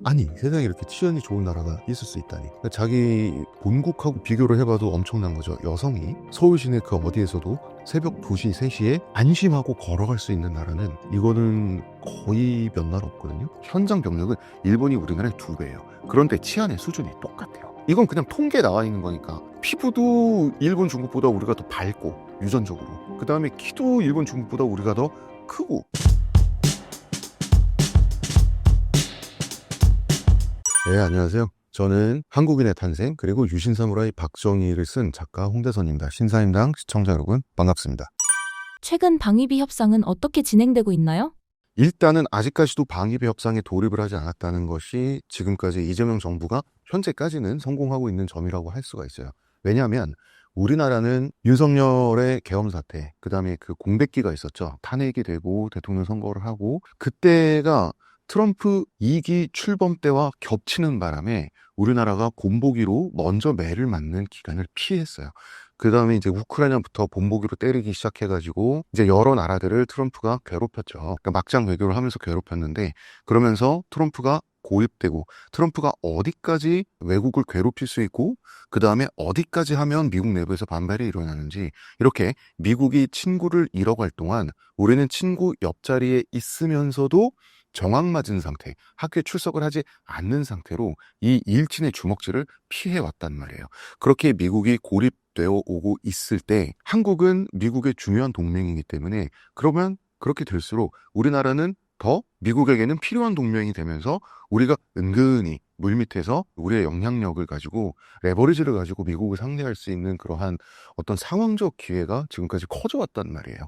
아니, 세상에 이렇게 치안이 좋은 나라가 있을 수 있다니. 그러니까 자기 본국하고 비교를 해봐도 엄청난 거죠. 여성이 서울 시내 그 어디에서도 새벽 2시, 3시에 안심하고 걸어갈 수 있는 나라는 이거는 거의 몇 나라 없거든요. 현장 병력은 일본이 우리나라의 2배예요. 그런데 치안의 수준이 똑같아요. 이건 그냥 통계에 나와 있는 거니까. 피부도 일본, 중국보다 우리가 더 밝고 유전적으로, 그 다음에 키도 일본, 중국보다 우리가 더 크고. 네, 안녕하세요. 저는 한국인의 탄생 그리고 유신사무라이 박정희를 쓴 작가 홍대선입니다. 신사임당 시청자 여러분 반갑습니다. 최근 방위비 협상은 어떻게 진행되고 있나요? 일단은 아직까지도 방위비 협상에 돌입을 하지 않았다는 것이 지금까지 이재명 정부가 현재까지는 성공하고 있는 점이라고 할 수가 있어요. 왜냐하면 우리나라는 윤석열의 계엄 사태, 그 다음에 그 공백기가 있었죠. 탄핵이 되고 대통령 선거를 하고, 그때가 트럼프 2기 출범 때와 겹치는 바람에 우리나라가 본보기로 먼저 매를 맞는 기간을 피했어요. 그 다음에 이제 우크라이나부터 본보기로 때리기 시작해가지고 이제 여러 나라들을 트럼프가 괴롭혔죠. 그러니까 막장 외교를 하면서 괴롭혔는데, 그러면서 트럼프가 고립되고, 트럼프가 어디까지 외국을 괴롭힐 수 있고 그 다음에 어디까지 하면 미국 내부에서 반발이 일어나는지, 이렇게 미국이 친구를 잃어갈 동안 우리는 친구 옆자리에 있으면서도 정황 맞은 상태, 학교에 출석을 하지 않는 상태로 이 일진의 주먹질을 피해왔단 말이에요. 그렇게 미국이 고립되어 오고 있을 때 한국은 미국의 중요한 동맹이기 때문에, 그러면 그렇게 될수록 우리나라는 더 미국에게는 필요한 동맹이 되면서 우리가 은근히 물밑에서 우리의 영향력을 가지고, 레버리지를 가지고 미국을 상대할 수 있는 그러한 어떤 상황적 기회가 지금까지 커져왔단 말이에요.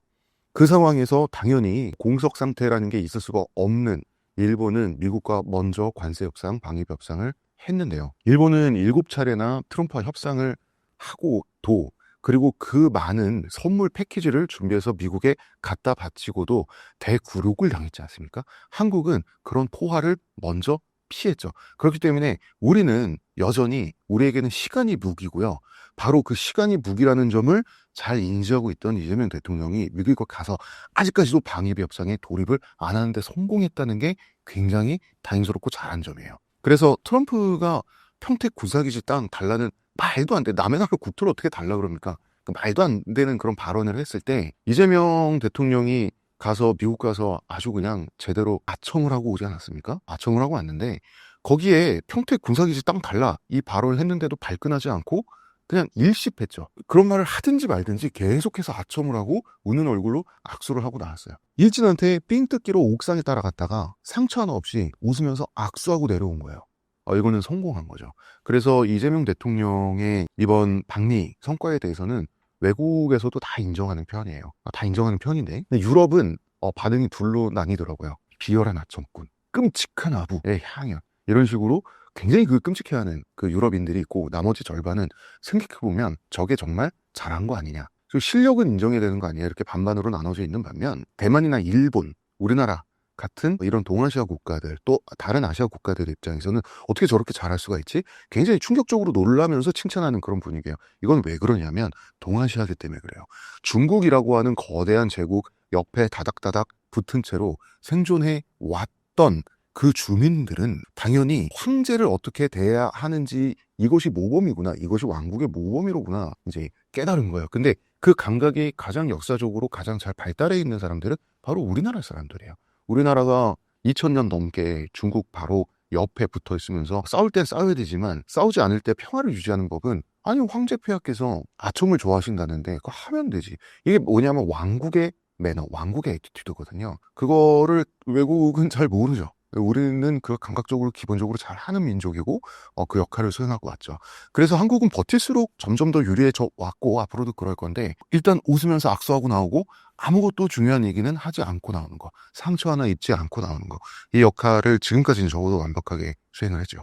그 상황에서 당연히 공석 상태라는 게 있을 수가 없는 일본은 미국과 먼저 관세 협상, 방위비 협상을 했는데요. 일본은 7차례나 트럼프와 협상을 하고도, 그리고 그 많은 선물 패키지를 준비해서 미국에 갖다 바치고도 대굴욕을 당했지 않습니까? 한국은 그런 포화를 먼저 피했죠. 그렇기 때문에 우리는 여전히, 우리에게는 시간이 무기고요. 바로 그 시간이 무기라는 점을 잘 인지하고 있던 이재명 대통령이 미국에 가서 아직까지도 방위비 협상에 돌입을 안 하는데 성공했다는 게 굉장히 다행스럽고 잘한 점이에요. 그래서 트럼프가 평택 군사기지 땅 달라는 말도 안 돼, 남의 나라 국토를 어떻게 달라 그럽니까? 말도 안 되는 그런 발언을 했을 때 이재명 대통령이 가서, 미국 가서 아주 그냥 제대로 아청을 하고 오지 않았습니까? 아청을 하고 왔는데, 거기에 평택 군사기지 땅 달라 이 발언을 했는데도 발끈하지 않고 그냥 일십했죠. 그런 말을 하든지 말든지 계속해서 아첨을 하고 우는 얼굴로 악수를 하고 나왔어요. 일진한테 삥 뜯기로 옥상에 따라갔다가 상처 하나 없이 웃으면서 악수하고 내려온 거예요. 이거는 성공한 거죠. 그래서 이재명 대통령의 이번 방미 성과에 대해서는 외국에서도 다 인정하는 편이에요. 다 인정하는 편인데, 근데 유럽은 반응이 둘로 나뉘더라고요. 비열한 아첨꾼, 끔찍한 아부의 향연, 이런 식으로 굉장히 그 끔찍해하는 그 유럽인들이 있고, 나머지 절반은 생각해보면 저게 정말 잘한 거 아니냐, 실력은 인정해야 되는 거 아니냐, 이렇게 반반으로 나눠져 있는 반면, 대만이나 일본, 우리나라 같은 이런 동아시아 국가들, 또 다른 아시아 국가들 입장에서는 어떻게 저렇게 잘할 수가 있지? 굉장히 충격적으로 놀라면서 칭찬하는 그런 분위기예요. 이건 왜 그러냐면 동아시아기 때문에 그래요. 중국이라고 하는 거대한 제국 옆에 다닥다닥 붙은 채로 생존해 왔던 그 주민들은 당연히 황제를 어떻게 대해야 하는지, 이것이 모범이구나, 이것이 왕국의 모범이로구나 이제 깨달은 거예요. 근데 그 감각이 가장 역사적으로 가장 잘 발달해 있는 사람들은 바로 우리나라 사람들이에요. 우리나라가 2000년 넘게 중국 바로 옆에 붙어 있으면서 싸울 땐 싸워야 되지만 싸우지 않을 때 평화를 유지하는 법은, 아니 황제 폐하께서 아첨을 좋아하신다는데 그거 하면 되지. 이게 뭐냐면 왕국의 매너, 왕국의 애티튜드거든요. 그거를 외국은 잘 모르죠. 우리는 그 감각적으로 기본적으로 잘 하는 민족이고 그 역할을 수행하고 왔죠. 그래서 한국은 버틸수록 점점 더 유리해져 왔고 앞으로도 그럴 건데, 일단 웃으면서 악수하고 나오고 아무것도 중요한 얘기는 하지 않고 나오는 거, 상처 하나 입지 않고 나오는 거, 이 역할을 지금까지는 적어도 완벽하게 수행을 했죠.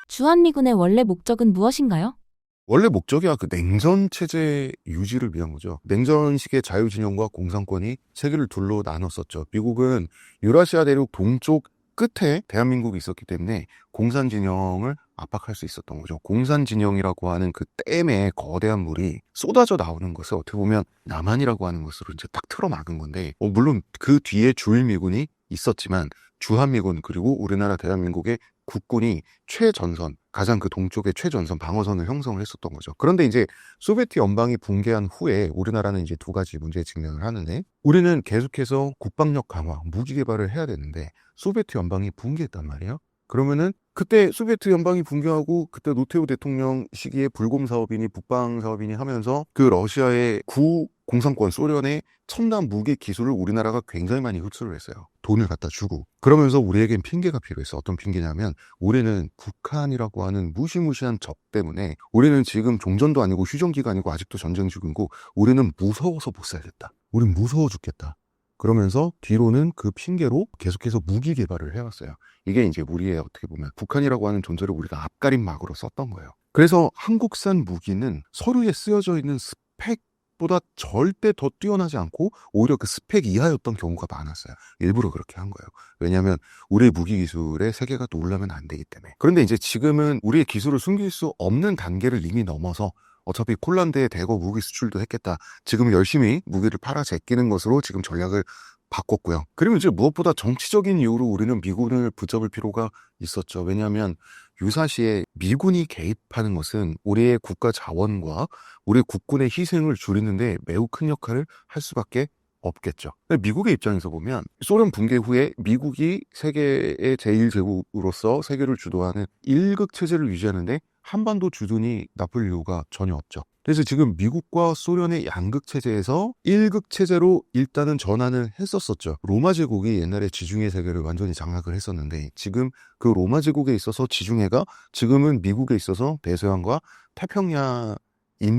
주한미군의 원래 목적은 무엇인가요? 원래 목적이야 그 냉전 체제 유지를 위한 거죠. 냉전식의 자유진영과 공산권이 세계를 둘로 나눴었죠. 미국은 유라시아 대륙 동쪽 끝에 대한민국이 있었기 때문에 공산진영을 압박할 수 있었던 거죠. 공산진영이라고 하는 그 댐에 거대한 물이 쏟아져 나오는 것을 어떻게 보면 남한이라고 하는 것으로 이제 딱 틀어막은 건데, 물론 그 뒤에 주일미군이 있었지만 주한미군 그리고 우리나라 대한민국의 국군이 최전선, 가장 그 동쪽의 최전선 방어선을 형성을 했었던 거죠. 그런데 이제 소비에트 연방이 붕괴한 후에 우리나라는 이제 두 가지 문제에 직면을 하는데, 우리는 계속해서 국방력 강화, 무기 개발을 해야 되는데 소비에트 연방이 붕괴했단 말이에요. 그러면은 그때 소비에트 연방이 붕괴하고 그때 노태우 대통령 시기에 불곰 사업이니 북방 사업이니 하면서 그 러시아의 구공산권 소련의 첨단 무기 기술을 우리나라가 굉장히 많이 흡수를 했어요. 돈을 갖다 주고. 그러면서 우리에겐 핑계가 필요했어. 어떤 핑계냐면 우리는 북한이라고 하는 무시무시한 적 때문에 우리는 지금 종전도 아니고 휴전기가 아니고 아직도 전쟁 중이고 우리는 무서워서 못 살겠다. 우린 무서워 죽겠다. 그러면서 뒤로는 그 핑계로 계속해서 무기 개발을 해왔어요. 이게 이제 우리의 어떻게 보면 북한이라고 하는 존재를 우리가 앞가림막으로 썼던 거예요. 그래서 한국산 무기는 서류에 쓰여져 있는 스펙보다 절대 더 뛰어나지 않고 오히려 그 스펙 이하였던 경우가 많았어요. 일부러 그렇게 한 거예요. 왜냐하면 우리의 무기 기술에 세계가 놀라면 안 되기 때문에. 그런데 이제 지금은 우리의 기술을 숨길 수 없는 단계를 이미 넘어서 어차피 폴란드에 대거 무기 수출도 했겠다. 지금 열심히 무기를 팔아 제끼는 것으로 지금 전략을 바꿨고요. 그리고 이제 무엇보다 정치적인 이유로 우리는 미군을 붙잡을 필요가 있었죠. 왜냐하면 유사시에 미군이 개입하는 것은 우리의 국가 자원과 우리 국군의 희생을 줄이는데 매우 큰 역할을 할 수밖에 없겠죠. 미국의 입장에서 보면 소련 붕괴 후에 미국이 세계의 제1제국으로서 세계를 주도하는 1극 체제를 유지하는데 한반도 주둔이 나쁠 이유가 전혀 없죠. 그래서 지금 미국과 소련의 양극 체제에서 1극 체제로 일단은 전환을 했었었죠. 로마 제국이 옛날에 지중해 세계를 완전히 장악을 했었는데 지금 그 로마 제국에 있어서 지중해가 지금은 미국에 있어서 대서양과 태평양인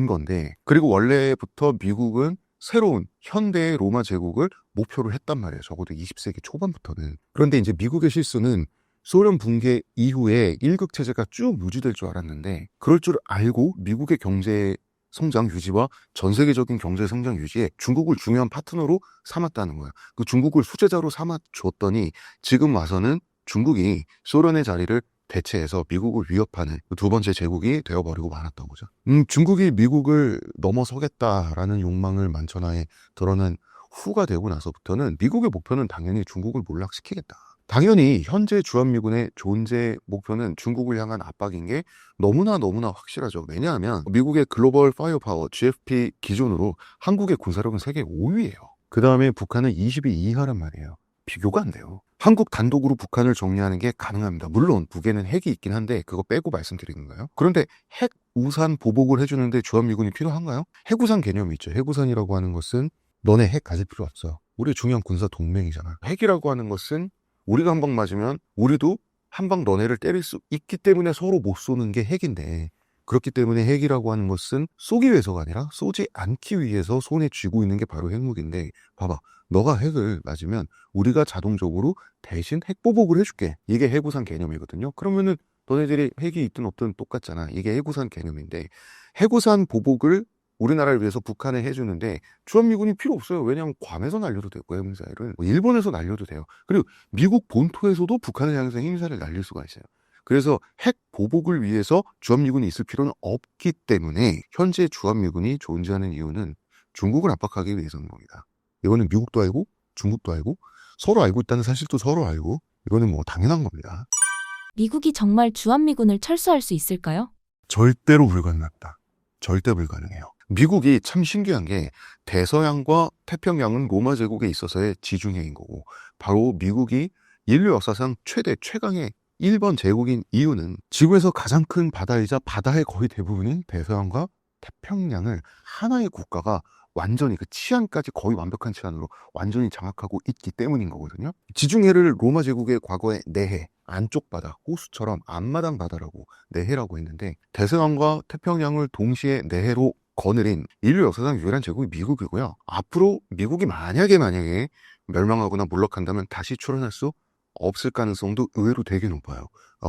건데, 그리고 원래부터 미국은 새로운 현대의 로마 제국을 목표로 했단 말이에요. 적어도 20세기 초반부터는. 그런데 이제 미국의 실수는 소련 붕괴 이후에 1극 체제가 쭉 유지될 줄 알았는데, 그럴 줄 알고 미국의 경제 성장 유지와 전 세계적인 경제 성장 유지에 중국을 중요한 파트너로 삼았다는 거예요. 그 중국을 수제자로 삼아 줬더니 지금 와서는 중국이 소련의 자리를 대체해서 미국을 위협하는 두 번째 제국이 되어버리고 말았던 거죠. 중국이 미국을 넘어서겠다라는 욕망을 만천하에 드러낸 후가 되고 나서부터는 미국의 목표는 당연히 중국을 몰락시키겠다. 당연히 현재 주한미군의 존재 목표는 중국을 향한 압박인 게 너무나 확실하죠. 왜냐하면 미국의 글로벌 파이어파워 GFP 기준으로 한국의 군사력은 세계 5위예요. 그 다음에 북한은 20위 이하란 말이에요. 비교가 안 돼요. 한국 단독으로 북한을 정리하는 게 가능합니다. 물론 북에는 핵이 있긴 한데 그거 빼고 말씀드리는 거예요. 그런데 핵 우산 보복을 해주는데 주한미군이 필요한가요? 핵우산 개념이 있죠. 핵우산이라고 하는 것은 너네 핵 가질 필요 없어요. 우리 중요한 군사 동맹이잖아요. 핵이라고 하는 것은 우리가 한 방 맞으면 우리도 한 방 너네를 때릴 수 있기 때문에 서로 못 쏘는 게 핵인데, 그렇기 때문에 핵이라고 하는 것은 쏘기 위해서가 아니라 쏘지 않기 위해서 손에 쥐고 있는 게 바로 핵무기인데, 봐봐. 너가 핵을 맞으면 우리가 자동적으로 대신 핵보복을 해줄게. 이게 핵우산 개념이거든요. 그러면은 너네들이 핵이 있든 없든 똑같잖아. 이게 핵우산 개념인데, 핵우산 보복을 우리나라를 위해서 북한에 해주는데 주한미군이 필요 없어요. 왜냐하면 괌에서 날려도 되고 핵미사일은 일본에서 날려도 돼요. 그리고 미국 본토에서도 북한을 향해서 핵미사일을 날릴 수가 있어요. 그래서 핵 보복을 위해서 주한미군이 있을 필요는 없기 때문에 현재 주한미군이 존재하는 이유는 중국을 압박하기 위해서인 겁니다. 이거는 미국도 알고 중국도 알고 서로 알고 있다는 사실도 서로 알고, 이거는 뭐 당연한 겁니다. 미국이 정말 주한미군을 철수할 수 있을까요? 절대로 불가능합니다. 절대 불가능해요. 미국이 참 신기한 게 대서양과 태평양은 로마 제국에 있어서의 지중해인 거고, 바로 미국이 인류 역사상 최강의 1번 제국인 이유는 지구에서 가장 큰 바다이자 바다의 거의 대부분인 대서양과 태평양을 하나의 국가가 완전히 그 치안까지 거의 완벽한 치안으로 완전히 장악하고 있기 때문인 거거든요. 지중해를 로마 제국의 과거에 내해, 안쪽 바다, 호수처럼 앞마당 바다라고 내해라고 했는데, 대서양과 태평양을 동시에 내해로 거느린 인류 역사상 유일한 제국이 미국이고요. 앞으로 미국이 만약에 멸망하거나 몰락한다면 다시 출현할 수 없을 가능성도 의외로 되게 높아요.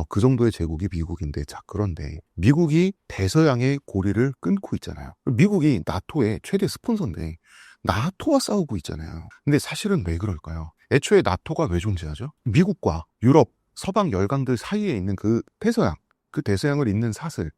그 정도의 제국이 미국인데, 자, 그런데 미국이 대서양의 고리를 끊고 있잖아요. 미국이 나토의 최대 스폰서인데 나토와 싸우고 있잖아요. 근데 사실은 왜 그럴까요? 애초에 나토가 왜 존재하죠? 미국과 유럽, 서방 열강들 사이에 있는 그 대서양, 그 대서양을 잇는 사슬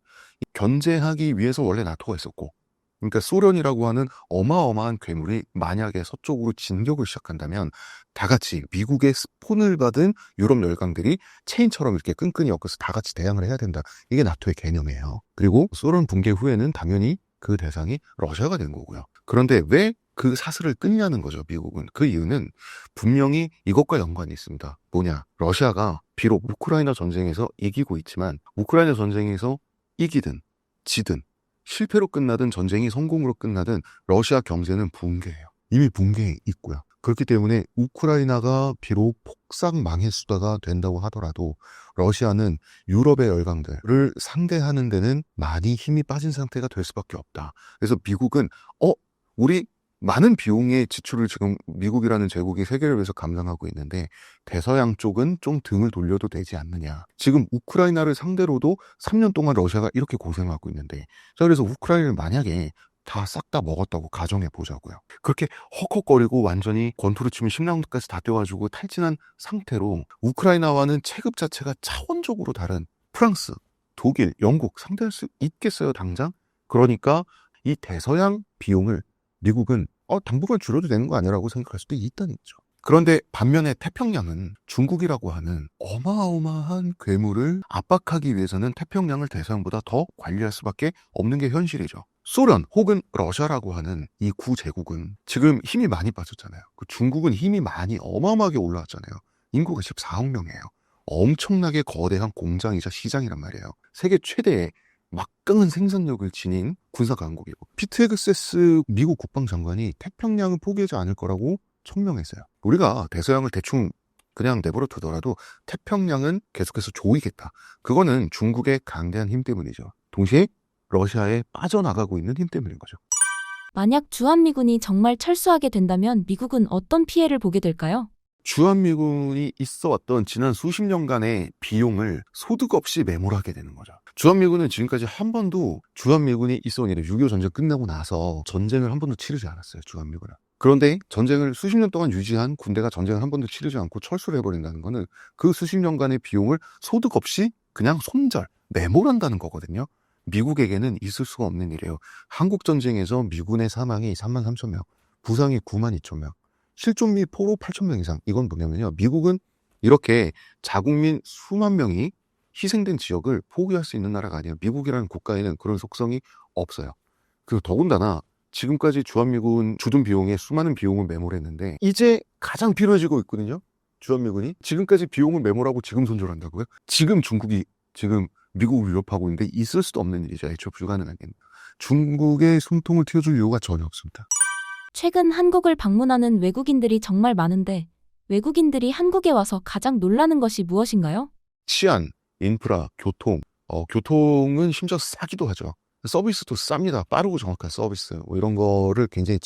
견제하기 위해서 원래 나토가 있었고, 그러니까 소련이라고 하는 어마어마한 괴물이 만약에 서쪽으로 진격을 시작한다면 다 같이 미국의 스폰을 받은 유럽 열강들이 체인처럼 이렇게 끈끈이 엮여서 다 같이 대항을 해야 된다. 이게 나토의 개념이에요. 그리고 소련 붕괴 후에는 당연히 그 대상이 러시아가 된 거고요. 그런데 왜 그 사슬을 끊냐는 거죠, 미국은. 그 이유는 분명히 이것과 연관이 있습니다. 뭐냐? 러시아가 비록 우크라이나 전쟁에서 이기고 있지만 우크라이나 전쟁에서 이기든 지든 실패로 끝나든 전쟁이 성공으로 끝나든 러시아 경제는 붕괴해요. 이미 붕괴해 있고요. 그렇기 때문에 우크라이나가 비록 폭삭 망해수다가 된다고 하더라도 러시아는 유럽의 열강들을 상대하는 데는 많이 힘이 빠진 상태가 될 수밖에 없다. 그래서 미국은 우리 많은 비용의 지출을 지금 미국이라는 제국이 세계를 위해서 감당하고 있는데 대서양 쪽은 좀 등을 돌려도 되지 않느냐. 지금 우크라이나를 상대로도 3년 동안 러시아가 이렇게 고생하고 있는데 자, 그래서 우크라이나를 만약에 다 싹 다 먹었다고 가정해 보자고요. 그렇게 헉헉거리고 완전히 권투를 치면 10라운드까지 다 뛰어가지고 탈진한 상태로 우크라이나와는 체급 자체가 차원적으로 다른 프랑스, 독일, 영국 상대할 수 있겠어요, 당장? 그러니까 이 대서양 비용을 미국은 당분간 줄여도 되는 거 아니라고 생각할 수도 있다는 거죠. 그런데 반면에 태평양은 중국이라고 하는 어마어마한 괴물을 압박하기 위해서는 태평양을 대서양보다 더 관리할 수밖에 없는 게 현실이죠. 소련 혹은 러시아라고 하는 이 구제국은 지금 힘이 많이 빠졌잖아요. 중국은 힘이 많이 어마어마하게 올라왔잖아요. 인구가 14억 명이에요. 엄청나게 거대한 공장이자 시장이란 말이에요. 세계 최대의 막강한 생산력을 지닌 군사 강국이고 피트 헤그세스 미국 국방장관이 태평양은 포기하지 않을 거라고 천명했어요. 우리가 대서양을 대충 그냥 내버려 두더라도 태평양은 계속해서 조이겠다. 그거는 중국의 강대한 힘 때문이죠. 동시에 러시아에 빠져나가고 있는 힘 때문인 거죠. 만약 주한미군이 정말 철수하게 된다면 미국은 어떤 피해를 보게 될까요? 주한미군이 있어왔던 지난 수십 년간의 비용을 소득 없이 매몰하게 되는 거죠. 주한미군은 지금까지 한 번도 주한미군이 있어온 일에 6.25 전쟁 끝나고 나서 전쟁을 한 번도 치르지 않았어요. 주한미군은. 그런데 전쟁을 수십 년 동안 유지한 군대가 전쟁을 한 번도 치르지 않고 철수를 해버린다는 거는 그 수십 년간의 비용을 소득 없이 그냥 손절, 매몰한다는 거거든요. 미국에게는 있을 수가 없는 일이에요. 한국전쟁에서 미군의 사망이 3만 3천 명, 부상이 9만 2천 명, 실종 및 포로 8천 명 이상. 이건 뭐냐면요. 미국은 이렇게 자국민 수만 명이 희생된 지역을 포기할 수 있는 나라가 아니에요. 미국이라는 국가에는 그런 속성이 없어요. 그리고 더군다나 지금까지 주한미군 주둔 비용에 수많은 비용을 매몰했는데 이제 가장 필요해지고 있거든요. 주한미군이 지금까지 비용을 매몰하고 지금 손절한다고요? 지금 중국이 지금 미국을 위협하고 있는데 있을 수도 없는 일이죠. 애초에 불가능하겠네. 중국의 숨통을 틔워줄 이유가 전혀 없습니다. 최근 한국을 방문하는 외국인들이 정말 많은데 외국인들이 한국에 와서 가장 놀라는 것이 무엇인가요? 치안, 인프라, 교통. 교통은 심지어 싸기도 하죠. 서비스도 쌉니다. 빠르고 정확한 서비스. 뭐 이런 거를 굉장히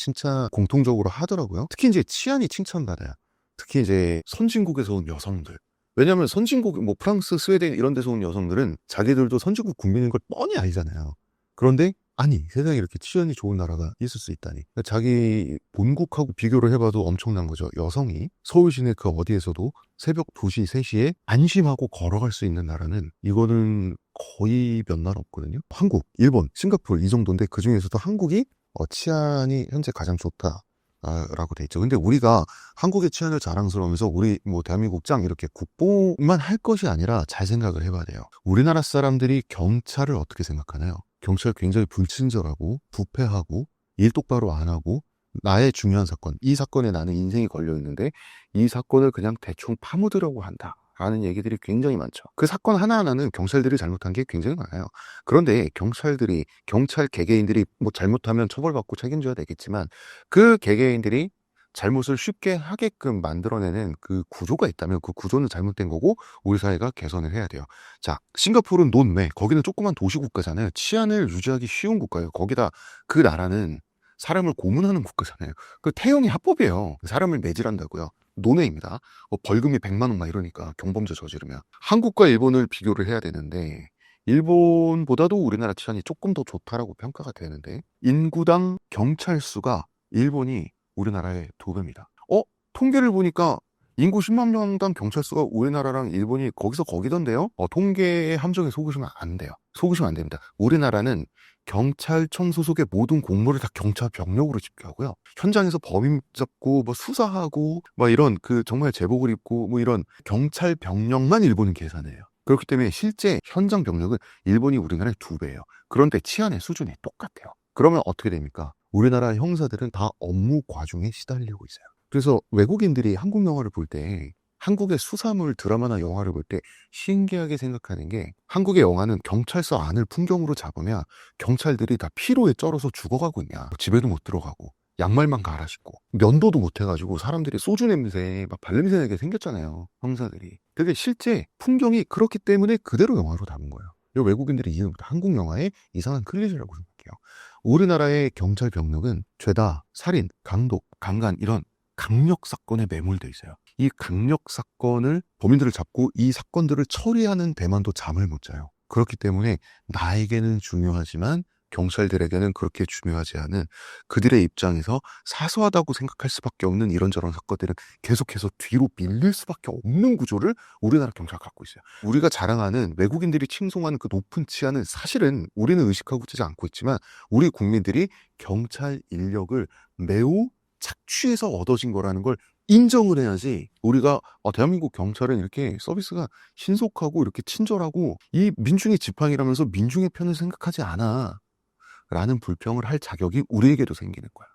공통적으로 하더라고요. 특히 이제 치안이 칭찬받아요. 특히 이제 선진국에서 온 여성들. 왜냐하면 선진국, 뭐 프랑스, 스웨덴 이런 데서 온 여성들은 자기들도 선진국 국민인 걸 뻔히 알잖아요. 그런데 아니 세상에 이렇게 치안이 좋은 나라가 있을 수 있다니. 그러니까 자기 본국하고 비교를 해봐도 엄청난 거죠. 여성이 서울 시내 그 어디에서도 새벽 2시, 3시에 안심하고 걸어갈 수 있는 나라는 이거는 거의 몇 나라 없거든요. 한국, 일본, 싱가포르 이 정도인데 그중에서도 한국이 치안이 현재 가장 좋다. 라고 돼 있죠. 근데 우리가 한국의 치안을 자랑스러우면서 우리 뭐 대한민국 짱 이렇게 국보만 할 것이 아니라 잘 생각을 해봐야 돼요. 우리나라 사람들이 경찰을 어떻게 생각하나요? 경찰 굉장히 불친절하고 부패하고 일 똑바로 안 하고 나의 중요한 사건, 이 사건에 나는 인생이 걸려 있는데 이 사건을 그냥 대충 파묻으려고 한다. 라는 얘기들이 굉장히 많죠. 그 사건 하나하나는 경찰들이 잘못한 게 굉장히 많아요. 그런데 경찰 개개인들이 뭐 잘못하면 처벌받고 책임져야 되겠지만 그 개개인들이 잘못을 쉽게 하게끔 만들어내는 그 구조가 있다면 그 구조는 잘못된 거고 우리 사회가 개선을 해야 돼요. 자, 싱가포르는 논외. 거기는 조그만 도시국가잖아요. 치안을 유지하기 쉬운 국가예요. 거기다 그 나라는 사람을 고문하는 국가잖아요. 그 태형이 합법이에요. 사람을 매질한다고요. 논외입니다. 벌금이 100만 원 막 이러니까 경범죄 저지르면. 한국과 일본을 비교를 해야 되는데 일본보다도 우리나라 치안이 조금 더 좋다라고 평가가 되는데 인구당 경찰 수가 일본이 우리나라의 2배입니다. 통계를 보니까 인구 10만 명당 경찰서가 우리나라랑 일본이 거기서 거기던데요. 통계의 함정에 속으시면 안 돼요. 속으시면 안 됩니다. 우리나라는 경찰청 소속의 모든 공무를 다 경찰 병력으로 집계하고요. 현장에서 범인 잡고 뭐 수사하고 뭐 이런 그 정말 제복을 입고 뭐 이런 경찰 병력만 일본은 계산해요. 그렇기 때문에 실제 현장 병력은 일본이 우리나라의 2배예요. 그런데 치안의 수준이 똑같아요. 그러면 어떻게 됩니까? 우리나라 형사들은 다 업무 과중에 시달리고 있어요. 그래서 외국인들이 한국 영화를 볼 때, 한국의 수사물 드라마나 영화를 볼 때 신기하게 생각하는 게, 한국의 영화는 경찰서 안을 풍경으로 잡으면 경찰들이 다 피로에 쩔어서 죽어가고 있냐, 집에도 못 들어가고 양말만 갈아 신고 면도도 못 해가지고 사람들이 소주 냄새 막 발냄새 나게 생겼잖아요, 형사들이. 그게 실제 풍경이 그렇기 때문에 그대로 영화로 담은 거예요. 그리고 외국인들이 이는 한국 영화의 이상한 클리셰라고 생각해요. 우리나라의 경찰 병력은 죄다, 살인, 강독, 강간 이런 강력 사건에 매몰돼 있어요. 이 강력 사건을, 범인들을 잡고 이 사건들을 처리하는 데만도 잠을 못 자요. 그렇기 때문에 나에게는 중요하지만 경찰들에게는 그렇게 중요하지 않은, 그들의 입장에서 사소하다고 생각할 수밖에 없는 이런저런 사건들은 계속해서 뒤로 밀릴 수밖에 없는 구조를 우리나라 경찰이 갖고 있어요. 우리가 자랑하는, 외국인들이 칭송하는 그 높은 치안은 사실은 우리는 의식하고 있지 않고 있지만 우리 국민들이 경찰 인력을 매우 착취해서 얻어진 거라는 걸 인정을 해야지, 우리가 대한민국 경찰은 이렇게 서비스가 신속하고 이렇게 친절하고 이 민중의 지팡이라면서 민중의 편을 생각하지 않아 라는 불평을 할 자격이 우리에게도 생기는 거야.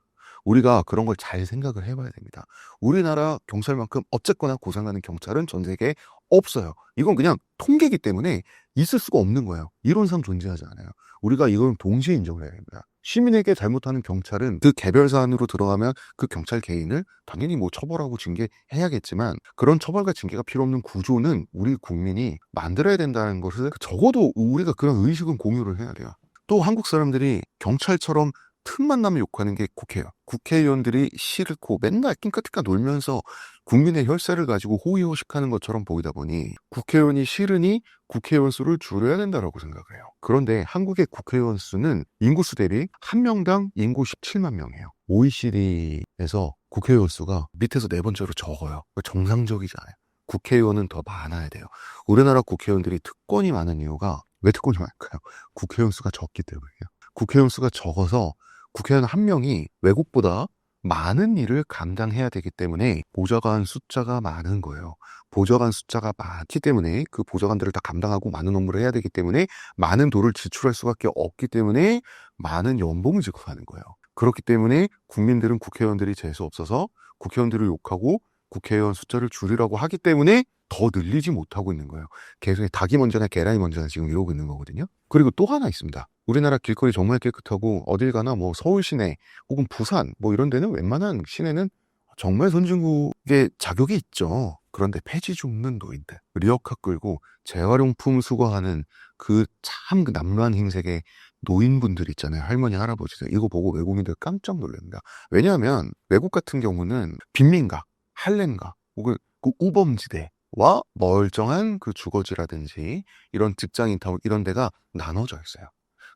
우리가 그런 걸 잘 생각을 해봐야 됩니다. 우리나라 경찰만큼 어쨌거나 고생하는 경찰은 전 세계에 없어요. 이건 그냥 통계이기 때문에 있을 수가 없는 거예요. 이론상 존재하지 않아요. 우리가 이건 동시에 인정을 해야 됩니다. 시민에게 잘못하는 경찰은 그 개별 사안으로 들어가면 그 경찰 개인을 당연히 뭐 처벌하고 징계해야겠지만, 그런 처벌과 징계가 필요 없는 구조는 우리 국민이 만들어야 된다는 것을 적어도 우리가 그런 의식은 공유를 해야 돼요. 또 한국 사람들이 경찰처럼 틈만 나면 욕하는 게 국회예요. 국회의원들이 싫고 맨날 낑까띵까 놀면서 국민의 혈세를 가지고 호의호식하는 것처럼 보이다 보니 국회의원이 싫으니 국회의원 수를 줄여야 된다고 생각을 해요. 그런데 한국의 국회의원 수는 인구수 대비 한 명당 인구 17만 명이에요. OECD에서 국회의원 수가 밑에서 네 번째로 적어요. 정상적이지 않아요. 국회의원은 더 많아야 돼요. 우리나라 국회의원들이 특권이 많은 이유가, 왜 특권이 많을까요? 국회의원 수가 적기 때문이에요. 국회의원 수가 적어서 국회의원 한 명이 외국보다 많은 일을 감당해야 되기 때문에 보좌관 숫자가 많은 거예요. 보좌관 숫자가 많기 때문에 그 보좌관들을 다 감당하고 많은 업무를 해야 되기 때문에 많은 돈을 지출할 수밖에 없기 때문에 많은 연봉을 지급하는 거예요. 그렇기 때문에 국민들은 국회의원들이 재수 없어서 국회의원들을 욕하고 국회의원 숫자를 줄이라고 하기 때문에 더 늘리지 못하고 있는 거예요. 계속 닭이 먼저나 계란이 먼저나 지금 이러고 있는 거거든요. 그리고 또 하나 있습니다. 우리나라 길거리 정말 깨끗하고 어딜 가나 뭐 서울 시내 혹은 부산 뭐 이런 데는, 웬만한 시내는 정말 선진국의 자격이 있죠. 그런데 폐지 줍는 노인들, 리어카 끌고 재활용품 수거하는 그 참 남루한 행색의 노인분들 있잖아요. 할머니, 할아버지들. 이거 보고 외국인들 깜짝 놀랍니다. 왜냐하면 외국 같은 경우는 빈민가, 할렘가 혹은 그 우범지대와 멀쩡한 그 주거지라든지 이런 직장인타운 이런 데가 나눠져 있어요.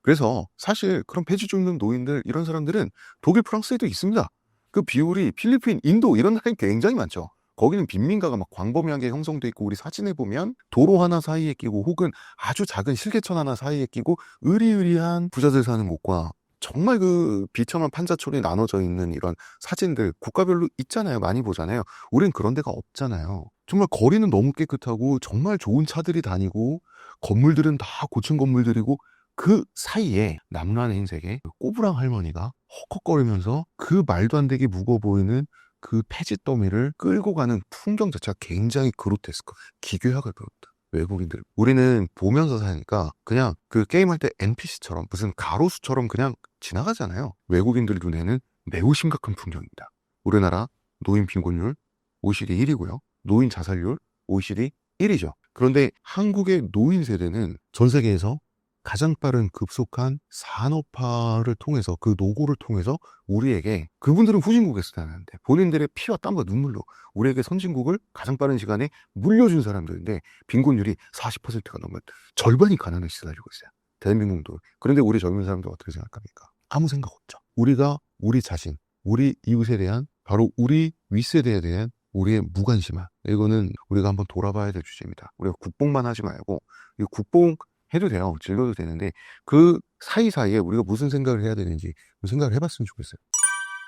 그래서 사실 그런 폐지 줍는 노인들, 이런 사람들은 독일, 프랑스에도 있습니다. 그 비율이 필리핀, 인도 이런 나라에 굉장히 많죠. 거기는 빈민가가 막 광범위하게 형성돼 있고, 우리 사진에 보면 도로 하나 사이에 끼고 혹은 아주 작은 실개천 하나 사이에 끼고 으리으리한 부자들 사는 곳과 정말 그 비천한 판자촌이 나눠져 있는 이런 사진들 국가별로 있잖아요. 많이 보잖아요. 우린 그런 데가 없잖아요. 정말 거리는 너무 깨끗하고 정말 좋은 차들이 다니고 건물들은 다 고층 건물들이고, 그 사이에 남란 행색의 꼬부랑 할머니가 헉헉거리면서 그 말도 안 되게 무거워 보이는 그 폐지 더미를 끌고 가는 풍경 자체가 굉장히 그로테스크, 기괴하게 보였다. 외국인들, 우리는 보면서 사니까 그냥 그 게임할 때 NPC처럼 무슨 가로수처럼 그냥 지나가잖아요. 외국인들 눈에는 매우 심각한 풍경입니다. 우리나라 노인 빈곤율 OECD 1위고요. 노인 자살률 OECD 1위죠. 그런데 한국의 노인 세대는 전 세계에서 가장 빠른 급속한 산업화를 통해서, 그 노고를 통해서 우리에게, 그분들은 후진국에서 태어났는데 본인들의 피와 땀과 눈물로 우리에게 선진국을 가장 빠른 시간에 물려준 사람들인데 빈곤율이 40%가 넘은, 절반이 가난에 시달리고 있어요. 대한민국도. 그런데 우리 젊은 사람들 어떻게 생각합니까? 아무 생각 없죠. 우리가 우리 자신, 우리 이웃에 대한, 바로 우리 윗세대에 대한 우리의 무관심함, 이거는 우리가 한번 돌아봐야 될 주제입니다. 우리가 국뽕만 하지 말고, 이 국뽕 해도 돼요. 즐겨도 되는데, 그 사이사이에 우리가 무슨 생각을 해야 되는지 생각을 해봤으면 좋겠어요.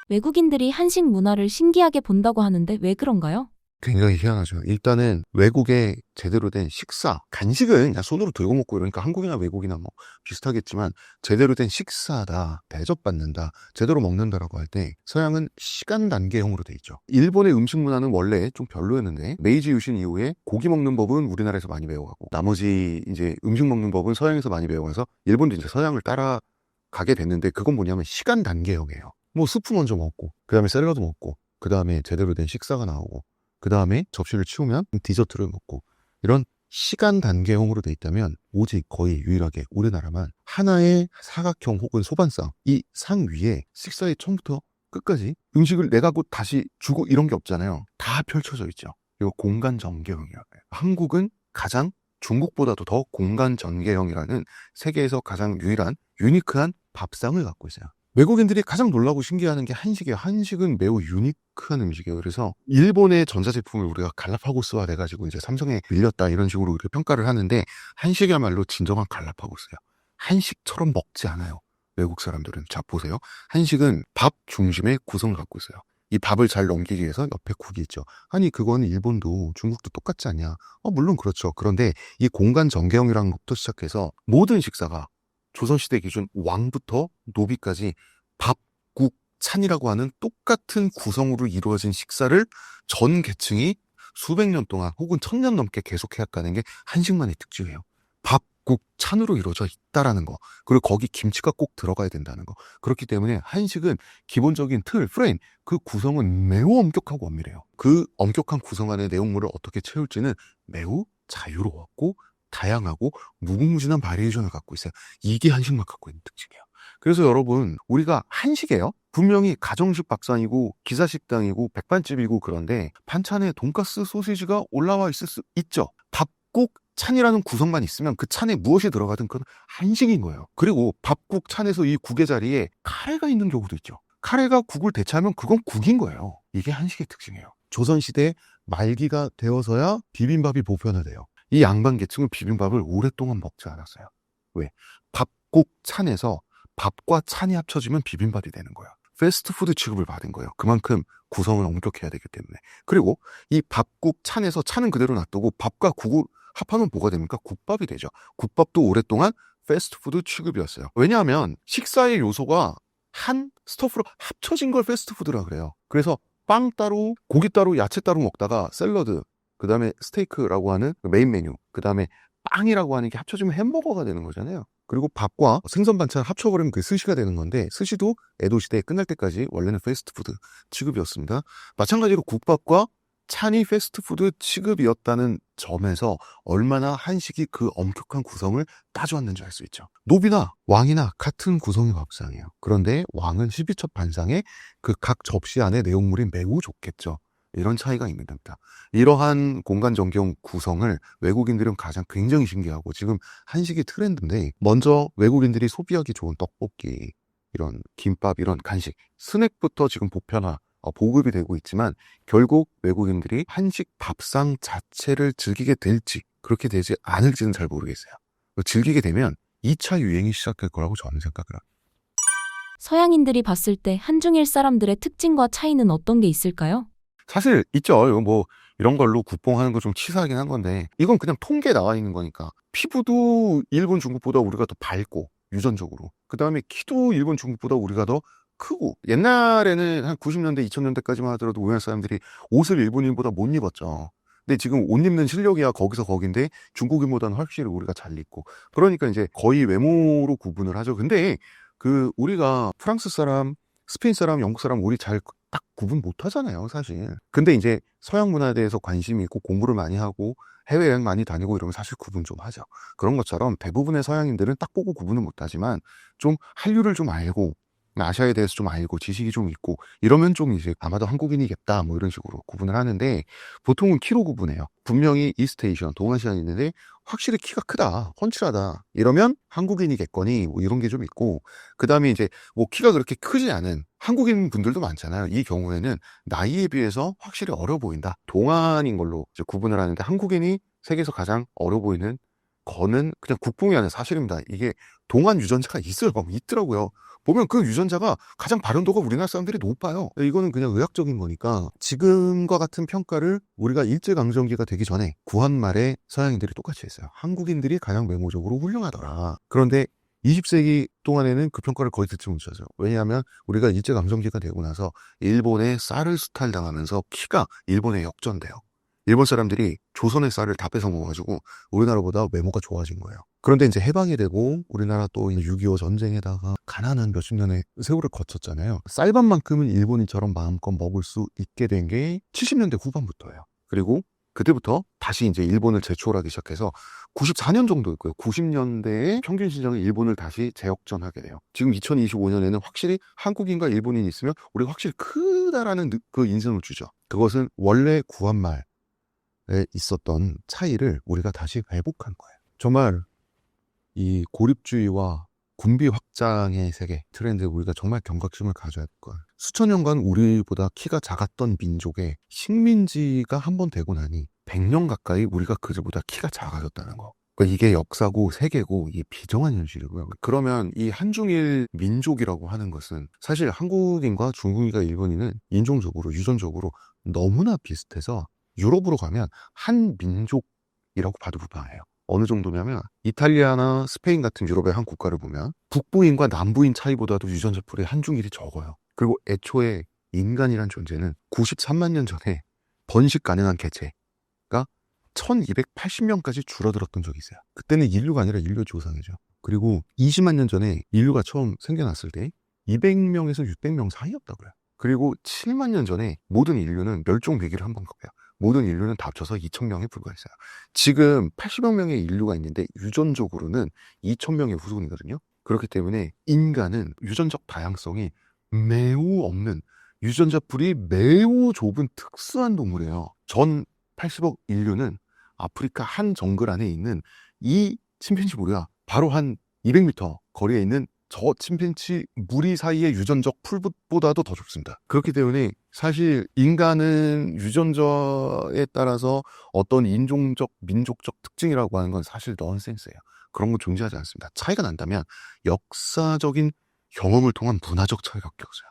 외국인들이 한식 문화를 신기하게 본다고 하는데 왜 그런가요? 굉장히 희한하죠. 일단은 외국의 제대로 된 식사, 간식은 그냥 손으로 들고 먹고 이러니까 한국이나 외국이나 뭐 비슷하겠지만 제대로 된 식사다, 대접받는다, 제대로 먹는다라고 할 때 서양은 시간 단계형으로 돼 있죠. 일본의 음식 문화는 원래 좀 별로였는데 메이지 유신 이후에 고기 먹는 법은 우리나라에서 많이 배워가고 나머지 이제 음식 먹는 법은 서양에서 많이 배워가서 일본도 이제 서양을 따라가게 됐는데 그건 뭐냐면 시간 단계형이에요. 뭐 스프 먼저 먹고 그 다음에 샐러드 먹고 그 다음에 제대로 된 식사가 나오고 그 다음에 접시를 치우면 디저트를 먹고 이런 시간 단계형으로 돼 있다면 오직 거의 유일하게 우리나라만 하나의 사각형 혹은 소반상 이 상 위에 식사의 처음부터 끝까지 음식을 내가고 다시 주고 이런 게 없잖아요. 다 펼쳐져 있죠. 이거 공간 전개형이라고 해요. 한국은 가장 중국보다도 더 공간 전개형이라는 세계에서 가장 유일한 유니크한 밥상을 갖고 있어요. 외국인들이 가장 놀라고 신기해하는 게 한식이에요. 한식은 매우 유니크한 음식이에요. 그래서 일본의 전자제품을 우리가 갈라파고스화 돼가지고 이제 삼성에 밀렸다 이런 식으로 우리가 평가를 하는데 한식이야말로 진정한 갈라파고스예요. 한식처럼 먹지 않아요. 외국 사람들은. 자, 보세요. 한식은 밥 중심의 구성을 갖고 있어요. 이 밥을 잘 넘기기 위해서 옆에 국이 있죠. 아니, 그건 일본도 중국도 똑같지 않냐? 물론 그렇죠. 그런데 이 공간 전개형이라는 것부터 시작해서 모든 식사가 조선시대 기준 왕부터 노비까지 밥, 국, 찬이라고 하는 똑같은 구성으로 이루어진 식사를 전 계층이 수백 년 동안 혹은 1000년 넘게 계속 해왔다는 게 한식만의 특징이에요. 밥, 국, 찬으로 이루어져 있다라는 거. 그리고 거기 김치가 꼭 들어가야 된다는 거. 그렇기 때문에 한식은 기본적인 틀, 프레임, 그 구성은 매우 엄격하고 엄밀해요. 그 엄격한 구성 안의 내용물을 어떻게 채울지는 매우 자유로웠고 다양하고 무궁무진한 바리에이션을 갖고 있어요. 이게 한식만 갖고 있는 특징이에요. 그래서 여러분, 우리가 한식이에요? 분명히 가정식 밥상이고 기사식당이고 백반집이고 그런데 반찬에 돈가스 소시지가 올라와 있을 수 있죠. 밥국 찬이라는 구성만 있으면 그 찬에 무엇이 들어가든 그건 한식인 거예요. 그리고 밥국 찬에서 이 국의 자리에 카레가 있는 경우도 있죠. 카레가 국을 대체하면 그건 국인 거예요. 이게 한식의 특징이에요. 조선시대 말기가 되어서야 비빔밥이 보편화돼요. 이 양반 계층은 비빔밥을 오랫동안 먹지 않았어요. 왜? 밥국 찬에서 밥과 찬이 합쳐지면 비빔밥이 되는 거야. 패스트푸드 취급을 받은 거예요. 그만큼 구성을 엄격해야 되기 때문에. 그리고 이 밥국 찬에서 찬은 그대로 놔두고 밥과 국을 합하면 뭐가 됩니까? 국밥이 되죠. 국밥도 오랫동안 패스트푸드 취급이었어요. 왜냐하면 식사의 요소가 한 스토프로 합쳐진 걸 패스트푸드라 그래요. 그래서 빵 따로, 고기 따로, 야채 따로 먹다가 샐러드, 그 다음에 스테이크라고 하는 메인 메뉴, 그 다음에 빵이라고 하는 게 합쳐지면 햄버거가 되는 거잖아요. 그리고 밥과 생선 반찬 합쳐버리면 그 스시가 되는 건데 스시도 에도 시대 끝날 때까지 원래는 패스트푸드 취급이었습니다. 마찬가지로 국밥과 찬이 패스트푸드 취급이었다는 점에서 얼마나 한식이 그 엄격한 구성을 따져왔는지 알 수 있죠. 노비나 왕이나 같은 구성의 밥상이에요. 그런데 왕은 12첩 반상에 그 각 접시 안에 내용물이 매우 좋겠죠. 이런 차이가 있는 겁니다. 이러한 공간 전경 구성을 외국인들은 가장 굉장히 신기하고 지금 한식이 트렌드인데 먼저 외국인들이 소비하기 좋은 떡볶이, 이런 김밥, 이런 간식, 스낵부터 지금 보편화, 보급이 되고 있지만 결국 외국인들이 한식 밥상 자체를 즐기게 될지 그렇게 되지 않을지는 잘 모르겠어요. 즐기게 되면 2차 유행이 시작될 거라고 저는 생각을 합니다. 서양인들이 봤을 때 한중일 사람들의 특징과 차이는 어떤 게 있을까요? 사실 있죠. 이거 뭐 이런 걸로 국뽕하는 거 좀 치사하긴 한 건데 이건 그냥 통계에 나와 있는 거니까 피부도 일본 중국보다 우리가 더 밝고 유전적으로 그 다음에 키도 일본 중국보다 우리가 더 크고 옛날에는 한 90년대 2000년대까지만 하더라도 우리나라 사람들이 옷을 일본인보다 못 입었죠. 근데 지금 옷 입는 실력이야 거기서 거긴데 중국인보다는 확실히 우리가 잘 입고 그러니까 이제 거의 외모로 구분을 하죠. 근데 그 우리가 프랑스 사람, 스페인 사람, 영국 사람 우리 잘 딱 구분 못 하잖아요, 사실. 근데 이제 서양 문화에 대해서 관심이 있고 공부를 많이 하고 해외여행 많이 다니고 이러면 사실 구분 좀 하죠. 그런 것처럼 대부분의 서양인들은 딱 보고 구분을 못 하지만 좀 한류를 좀 알고 아시아에 대해서 좀 알고 지식이 좀 있고 이러면 좀 이제 아마도 한국인이겠다 뭐 이런 식으로 구분을 하는데 보통은 키로 구분해요. 분명히 이스트에이션, 동아시아에 있는데 확실히 키가 크다, 훤칠하다 이러면 한국인이겠거니 뭐 이런 게 좀 있고 그 다음에 이제 뭐 키가 그렇게 크지 않은 한국인 분들도 많잖아요. 이 경우에는 나이에 비해서 확실히 어려 보인다. 동안인 걸로 이제 구분을 하는데 한국인이 세계에서 가장 어려 보이는 거는 그냥 국뽕이 아니라 사실입니다. 이게 동안 유전자가 있어요. 있더라고요. 보면 그 유전자가 가장 발현도가 우리나라 사람들이 높아요. 이거는 그냥 의학적인 거니까 지금과 같은 평가를 우리가 일제강점기가 되기 전에 구한 말에 서양인들이 똑같이 했어요. 한국인들이 가장 외모적으로 훌륭하더라. 그런데 20세기 동안에는 그 평가를 거의 듣지 못하죠. 왜냐하면 우리가 일제강점기가 되고 나서 일본에 쌀을 수탈당하면서 키가 일본에 역전돼요. 일본 사람들이 조선의 쌀을 다 뺏어 먹어가지고 우리나라보다 외모가 좋아진 거예요. 그런데 이제 해방이 되고 우리나라 또 6.25 전쟁에다가 가난한 몇십 년의 세월을 거쳤잖아요. 쌀밥만큼은 일본인처럼 마음껏 먹을 수 있게 된 게 70년대 후반부터예요. 그리고 그때부터 다시 이제 일본을 제초하기 시작해서 94년 정도였고요. 90년대에 평균 시장은 일본을 다시 재역전하게 돼요. 지금 2025년에는 확실히 한국인과 일본인이 있으면 우리가 확실히 크다라는 그 인상을 주죠. 그것은 원래 구한말 에 있었던 차이를 우리가 다시 회복한 거예요. 정말 이 고립주의와 군비 확장의 세계 트렌드에 우리가 정말 경각심을 가져야 할 거예요. 수천 년간 우리보다 키가 작았던 민족의 식민지가 한 번 되고 나니 100년 가까이 우리가 그들보다 키가 작아졌다는 거. 그러니까 이게 역사고 세계고 이게 비정한 현실이고요. 그러면 이 한중일 민족이라고 하는 것은 사실 한국인과 중국인과 일본인은 인종적으로 유전적으로 너무나 비슷해서 유럽으로 가면 한 민족이라고 봐도 무방해요. 어느 정도냐면 이탈리아나 스페인 같은 유럽의 한 국가를 보면 북부인과 남부인 차이보다도 유전자 풀이 한중일이 적어요. 그리고 애초에 인간이란 존재는 93만 년 전에 번식 가능한 개체가 1280명까지 줄어들었던 적이 있어요. 그때는 인류가 아니라 인류 조상이죠. 그리고 20만 년 전에 인류가 처음 생겨났을 때 200명에서 600명 사이였다고요. 그리고 7만 년 전에 모든 인류는 멸종 위기를 한번 겪어요. 모든 인류는 다 합쳐서 2,000명에 불과했어요. 지금 80여 명의 인류가 있는데 유전적으로는 2,000명의 후손이거든요. 그렇기 때문에 인간은 유전적 다양성이 매우 없는 유전자 풀이 매우 좁은 특수한 동물이에요. 전 80억 인류는 아프리카 한 정글 안에 있는 이 침팬지 무리가 바로 한 200m 거리에 있는 저 침팬지 무리 사이의 유전적 풀보다도 더 좁습니다. 그렇기 때문에 사실 인간은 유전자에 따라서 어떤 인종적, 민족적 특징이라고 하는 건 사실 넌센스예요. 그런 건 존재하지 않습니다. 차이가 난다면 역사적인 경험을 통한 문화적 차이가 껴져요.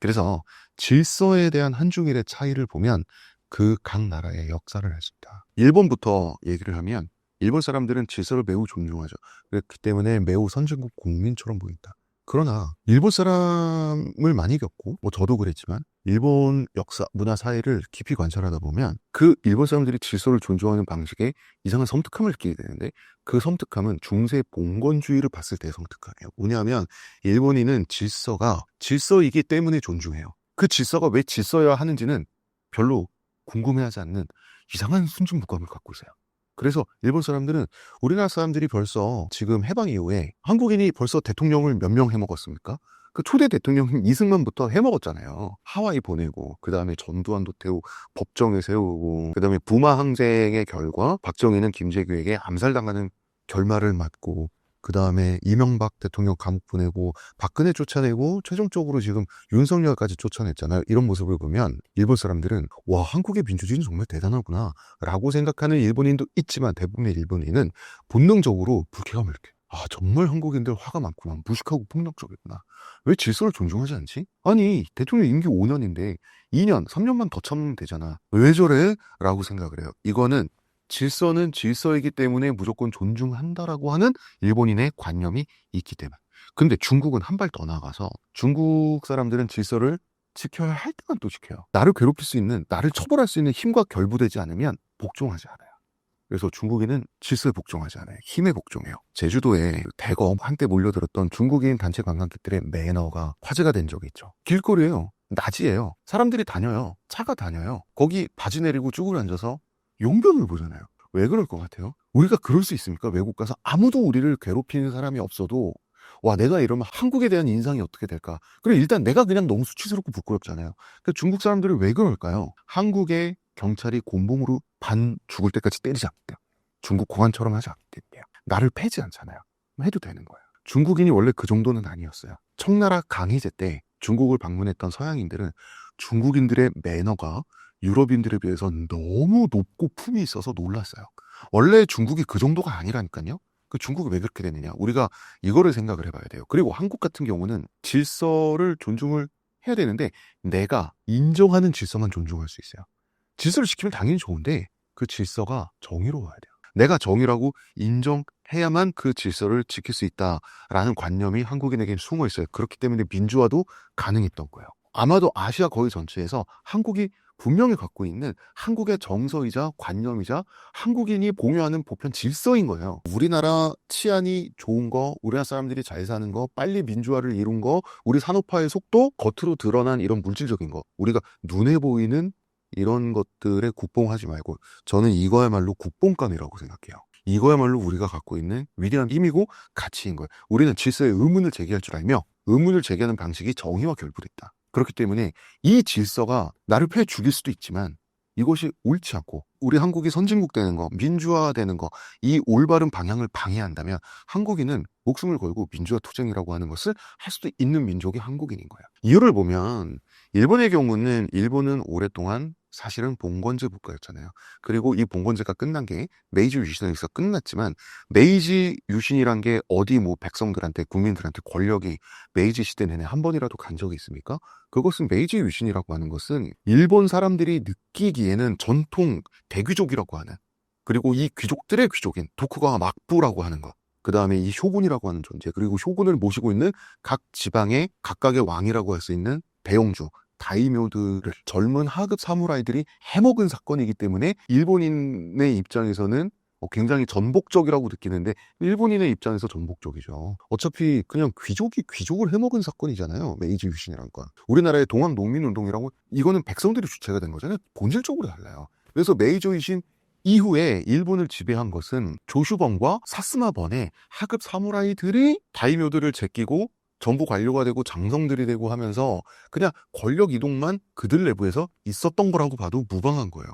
그래서 질서에 대한 한중일의 차이를 보면 그 각 나라의 역사를 알 수 있다. 일본부터 얘기를 하면 일본 사람들은 질서를 매우 존중하죠. 그렇기 때문에 매우 선진국 국민처럼 보인다. 그러나 일본 사람을 많이 겪고 뭐 저도 그랬지만 일본 역사, 문화 사회를 깊이 관찰하다 보면 그 일본 사람들이 질서를 존중하는 방식에 이상한 섬뜩함을 느끼게 되는데 그 섬뜩함은 중세 봉건주의를 봤을 때의 섬뜩함이에요. 뭐냐면 일본인은 질서가 질서이기 때문에 존중해요. 그 질서가 왜 질서여야 하는지는 별로 궁금해하지 않는 이상한 순진무감을 갖고 있어요. 그래서 일본 사람들은 우리나라 사람들이 벌써 지금 해방 이후에 한국인이 벌써 대통령을 몇 명 해먹었습니까? 그 초대 대통령 이승만부터 해먹었잖아요. 하와이 보내고 그 다음에 전두환도 태우고 법정에 세우고 그 다음에 부마 항쟁의 결과 박정희는 김재규에게 암살당하는 결말을 맞고 그 다음에 이명박 대통령 감옥 보내고 박근혜 쫓아내고 최종적으로 지금 윤석열까지 쫓아냈잖아요. 이런 모습을 보면 일본 사람들은 와, 한국의 민주주의는 정말 대단하구나 라고 생각하는 일본인도 있지만 대부분의 일본인은 본능적으로 불쾌감을 느껴요. 아, 정말 한국인들 화가 많구나. 무식하고 폭력적이구나. 왜 질서를 존중하지 않지? 아니, 대통령 임기 5년인데 2년, 3년만 더 참으면 되잖아. 왜 저래? 라고 생각을 해요. 이거는 질서는 질서이기 때문에 무조건 존중한다라고 하는 일본인의 관념이 있기 때문에. 근데 중국은 한 발 더 나가서 중국 사람들은 질서를 지켜야 할 때만 또 지켜요. 나를 괴롭힐 수 있는, 나를 처벌할 수 있는 힘과 결부되지 않으면 복종하지 않아요. 그래서 중국인은 질서에 복종하지 않아요. 힘에 복종해요. 제주도에 대거 한때 몰려들었던 중국인 단체 관광객들의 매너가 화제가 된 적이 있죠. 길거리에요. 낮이에요. 사람들이 다녀요. 차가 다녀요. 거기 바지 내리고 쭈그려 앉아서 용변을 보잖아요. 왜 그럴 것 같아요? 우리가 그럴 수 있습니까? 외국 가서 아무도 우리를 괴롭히는 사람이 없어도 와, 내가 이러면 한국에 대한 인상이 어떻게 될까? 그리고 일단 내가 그냥 너무 수치스럽고 부끄럽잖아요. 그러니까 중국 사람들이 왜 그럴까요? 한국의 경찰이 곤봉으로 반 죽을 때까지 때리지 않게요. 중국 공안처럼 하지 않겠대요. 나를 패지 않잖아요. 해도 되는 거예요. 중국인이 원래 그 정도는 아니었어요. 청나라 강희제 때 중국을 방문했던 서양인들은 중국인들의 매너가 유럽인들에 비해서 너무 높고 품이 있어서 놀랐어요. 원래 중국이 그 정도가 아니라니까요. 그 중국이 왜 그렇게 되느냐? 우리가 이거를 생각을 해봐야 돼요. 그리고 한국 같은 경우는 질서를 존중을 해야 되는데 내가 인정하는 질서만 존중할 수 있어요. 질서를 지키면 당연히 좋은데 그 질서가 정의로워야 돼요. 내가 정의라고 인정해야만 그 질서를 지킬 수 있다라는 관념이 한국인에게 숨어 있어요. 그렇기 때문에 민주화도 가능했던 거예요. 아마도 아시아 거의 전체에서 한국이 분명히 갖고 있는 한국의 정서이자 관념이자 한국인이 공유하는 보편 질서인 거예요. 우리나라 치안이 좋은 거, 우리나라 사람들이 잘 사는 거, 빨리 민주화를 이룬 거, 우리 산업화의 속도, 겉으로 드러난 이런 물질적인 거, 우리가 눈에 보이는 이런 것들에 국뽕하지 말고 저는 이거야말로 국뽕감이라고 생각해요. 이거야말로 우리가 갖고 있는 위대한 힘이고 가치인 거예요. 우리는 질서에 의문을 제기할 줄 알며 의문을 제기하는 방식이 정의와 결부됐다. 그렇기 때문에 이 질서가 나를 패 죽일 수도 있지만 이것이 옳지 않고 우리 한국이 선진국 되는 거, 민주화 되는 거, 이 올바른 방향을 방해한다면 한국인은 목숨을 걸고 민주화 투쟁이라고 하는 것을 할 수도 있는 민족이 한국인인 거예요. 이유를 보면 일본의 경우는 일본은 오랫동안 사실은 봉건제 국가였잖아요. 그리고 이 봉건제가 끝난 게 메이지 유신에서 끝났지만 메이지 유신이란 게 어디 뭐 백성들한테 국민들한테 권력이 메이지 시대 내내 한 번이라도 간 적이 있습니까? 그것은 메이지 유신이라고 하는 것은 일본 사람들이 느끼기에는 전통 대귀족이라고 하는 그리고 이 귀족들의 귀족인 도쿠가와 막부라고 하는 것 그 다음에 이 쇼군이라고 하는 존재 그리고 쇼군을 모시고 있는 각 지방의 각각의 왕이라고 할 수 있는 대영주 다이묘들을 젊은 하급 사무라이들이 해먹은 사건이기 때문에 일본인의 입장에서는 굉장히 전복적이라고 느끼는데 일본인의 입장에서 전복적이죠. 어차피 그냥 귀족이 귀족을 해먹은 사건이잖아요. 메이지 유신이란 건. 우리나라의 동학 농민운동이라고 이거는 백성들이 주체가 된 거잖아요. 본질적으로 달라요. 그래서 메이지 유신 이후에 일본을 지배한 것은 조슈번과 사스마번의 하급 사무라이들이 다이묘들을 제끼고 정부 관료가 되고 장성들이 되고 하면서 그냥 권력 이동만 그들 내부에서 있었던 거라고 봐도 무방한 거예요.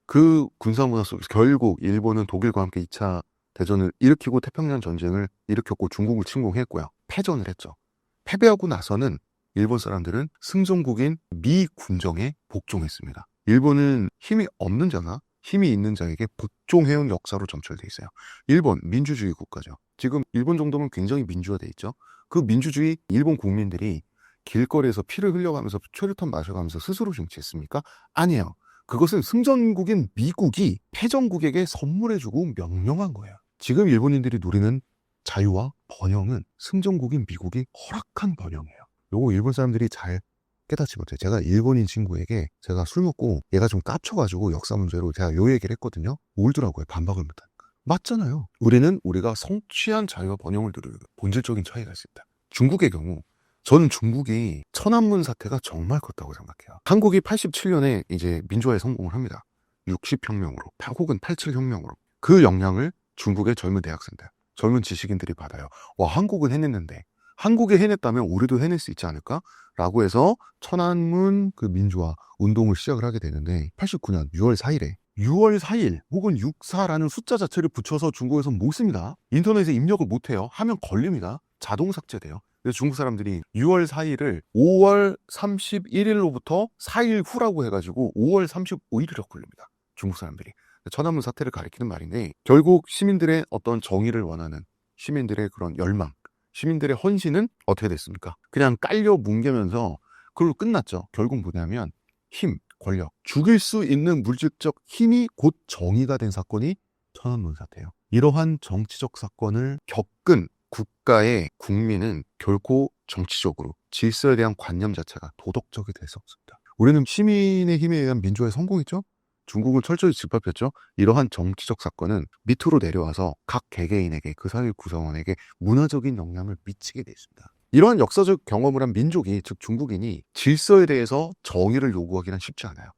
그 군사문화 속에서 결국 일본은 독일과 함께 2차 대전을 일으키고 태평양 전쟁을 일으켰고 중국을 침공했고요. 패전을 했죠. 패배하고 나서는 일본 사람들은 승전국인 미 군정에 복종했습니다. 일본은 힘이 없는 자가 힘이 있는 자에게 복종해온 역사로 점철돼 있어요. 일본 민주주의 국가죠. 지금 일본 정도면 굉장히 민주화돼 있죠. 그 민주주의 일본 국민들이 길거리에서 피를 흘려가면서 최루탄 마셔가면서 스스로 정치했습니까? 아니에요. 그것은 승전국인 미국이 패전국에게 선물해주고 명령한 거예요. 지금 일본인들이 누리는 자유와 번영은 승전국인 미국이 허락한 번영이에요. 요거 일본 사람들이 잘 깨닫지 못해요. 제가 일본인 친구에게 제가 술 먹고 얘가 좀 깝쳐가지고 역사 문제로 제가 요 얘기를 했거든요. 울더라고요. 반박을 못하니까. 맞잖아요. 우리는 우리가 성취한 자유와 번영을 누리는 본질적인 차이가 있습니다. 중국의 경우 저는 중국이 천안문 사태가 정말 컸다고 생각해요. 한국이 87년에 이제 민주화에 성공을 합니다. 60혁명으로 혹은 87혁명으로 그 영향을 중국의 젊은 대학생들, 젊은 지식인들이 받아요. 와, 한국은 해냈는데 한국이 해냈다면 우리도 해낼 수 있지 않을까? 라고 해서 천안문 그 민주화 운동을 시작을 하게 되는데 89년 6월 4일에 6월 4일 혹은 64라는 숫자 자체를 붙여서 중국에서 못 씁니다. 인터넷에 입력을 못해요. 하면 걸립니다. 자동 삭제돼요. 그래서 중국 사람들이 6월 4일을 5월 31일로부터 4일 후라고 해가지고 5월 35일이라고 걸립니다. 중국 사람들이. 천안문 사태를 가리키는 말인데 결국 시민들의 어떤 정의를 원하는 시민들의 그런 열망 시민들의 헌신은 어떻게 됐습니까? 그냥 깔려 뭉개면서 그걸로 끝났죠. 결국 뭐냐면 힘, 권력, 죽일 수 있는 물질적 힘이 곧 정의가 된 사건이 천안문 사태예요. 이러한 정치적 사건을 겪은 국가의 국민은 결코 정치적으로 질서에 대한 관념 자체가 도덕적이 될 수 없습니다. 우리는 시민의 힘에 의한 민주화에 성공했죠? 중국을 철저히 짓밟혔죠. 이러한 정치적 사건은 밑으로 내려와서 각 개개인에게 그 사회 구성원에게 문화적인 영향을 미치게 돼 있습니다. 이러한 역사적 경험을 한 민족이 즉 중국인이 질서에 대해서 정의를 요구하기는 쉽지 않아요.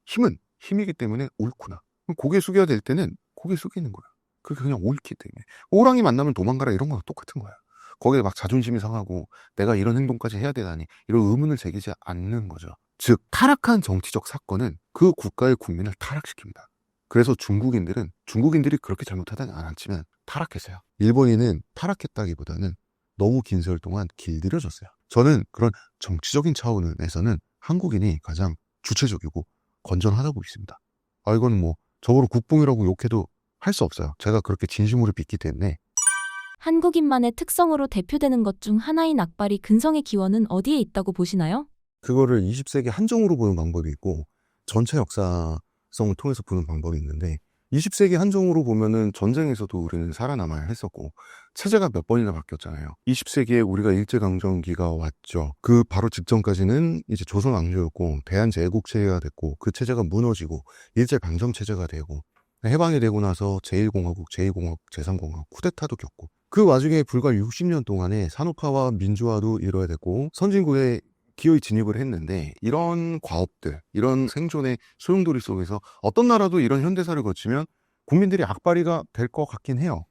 힘은 힘이기 때문에 옳구나. 고개 숙여야 될 때는 고개 숙이는 거야. 그게 그냥 옳기 때문에. 호랑이 만나면 도망가라 이런 거랑 똑같은 거야. 거기에 막 자존심이 상하고 내가 이런 행동까지 해야 되다니 이런 의문을 제기지 않는 거죠. 즉 타락한 정치적 사건은 그 국가의 국민을 타락시킵니다. 그래서 중국인들이 그렇게 잘못하다니 않았지만 타락했어요. 일본인은 타락했다기보다는 너무 긴 세월 동안 길들여졌어요. 저는 그런 정치적인 차원에서는 한국인이 가장 주체적이고 건전하다고 믿습니다. 이건 뭐 저거로 국뽕이라고 욕해도 할 수 없어요. 제가 그렇게 진심으로 믿기 때문에. 한국인만의 특성으로 대표되는 것 중 하나인 악바리 근성의 기원은 어디에 있다고 보시나요? 그거를 20세기 한정으로 보는 방법이 있고 전체 역사성을 통해서 보는 방법이 있는데 20세기 한정으로 보면은 전쟁에서도 우리는 살아남아야 했었고 체제가 몇 번이나 바뀌었잖아요. 20세기에 우리가 일제강점기가 왔죠. 그 바로 직전까지는 이제 조선 왕조였고 대한제국체제가 됐고 그 체제가 무너지고 일제강점 체제가 되고 해방이 되고 나서 제1공화국, 제2공화국, 제3공화국 쿠데타도 겪고 그 와중에 불과 60년 동안에 산업화와 민주화도 이뤄야 됐고 선진국에 기어이 진입을 했는데 이런 과업들, 이런 생존의 소용돌이 속에서 어떤 나라도 이런 현대사를 거치면 국민들이 악바리가 될 것 같긴 해요.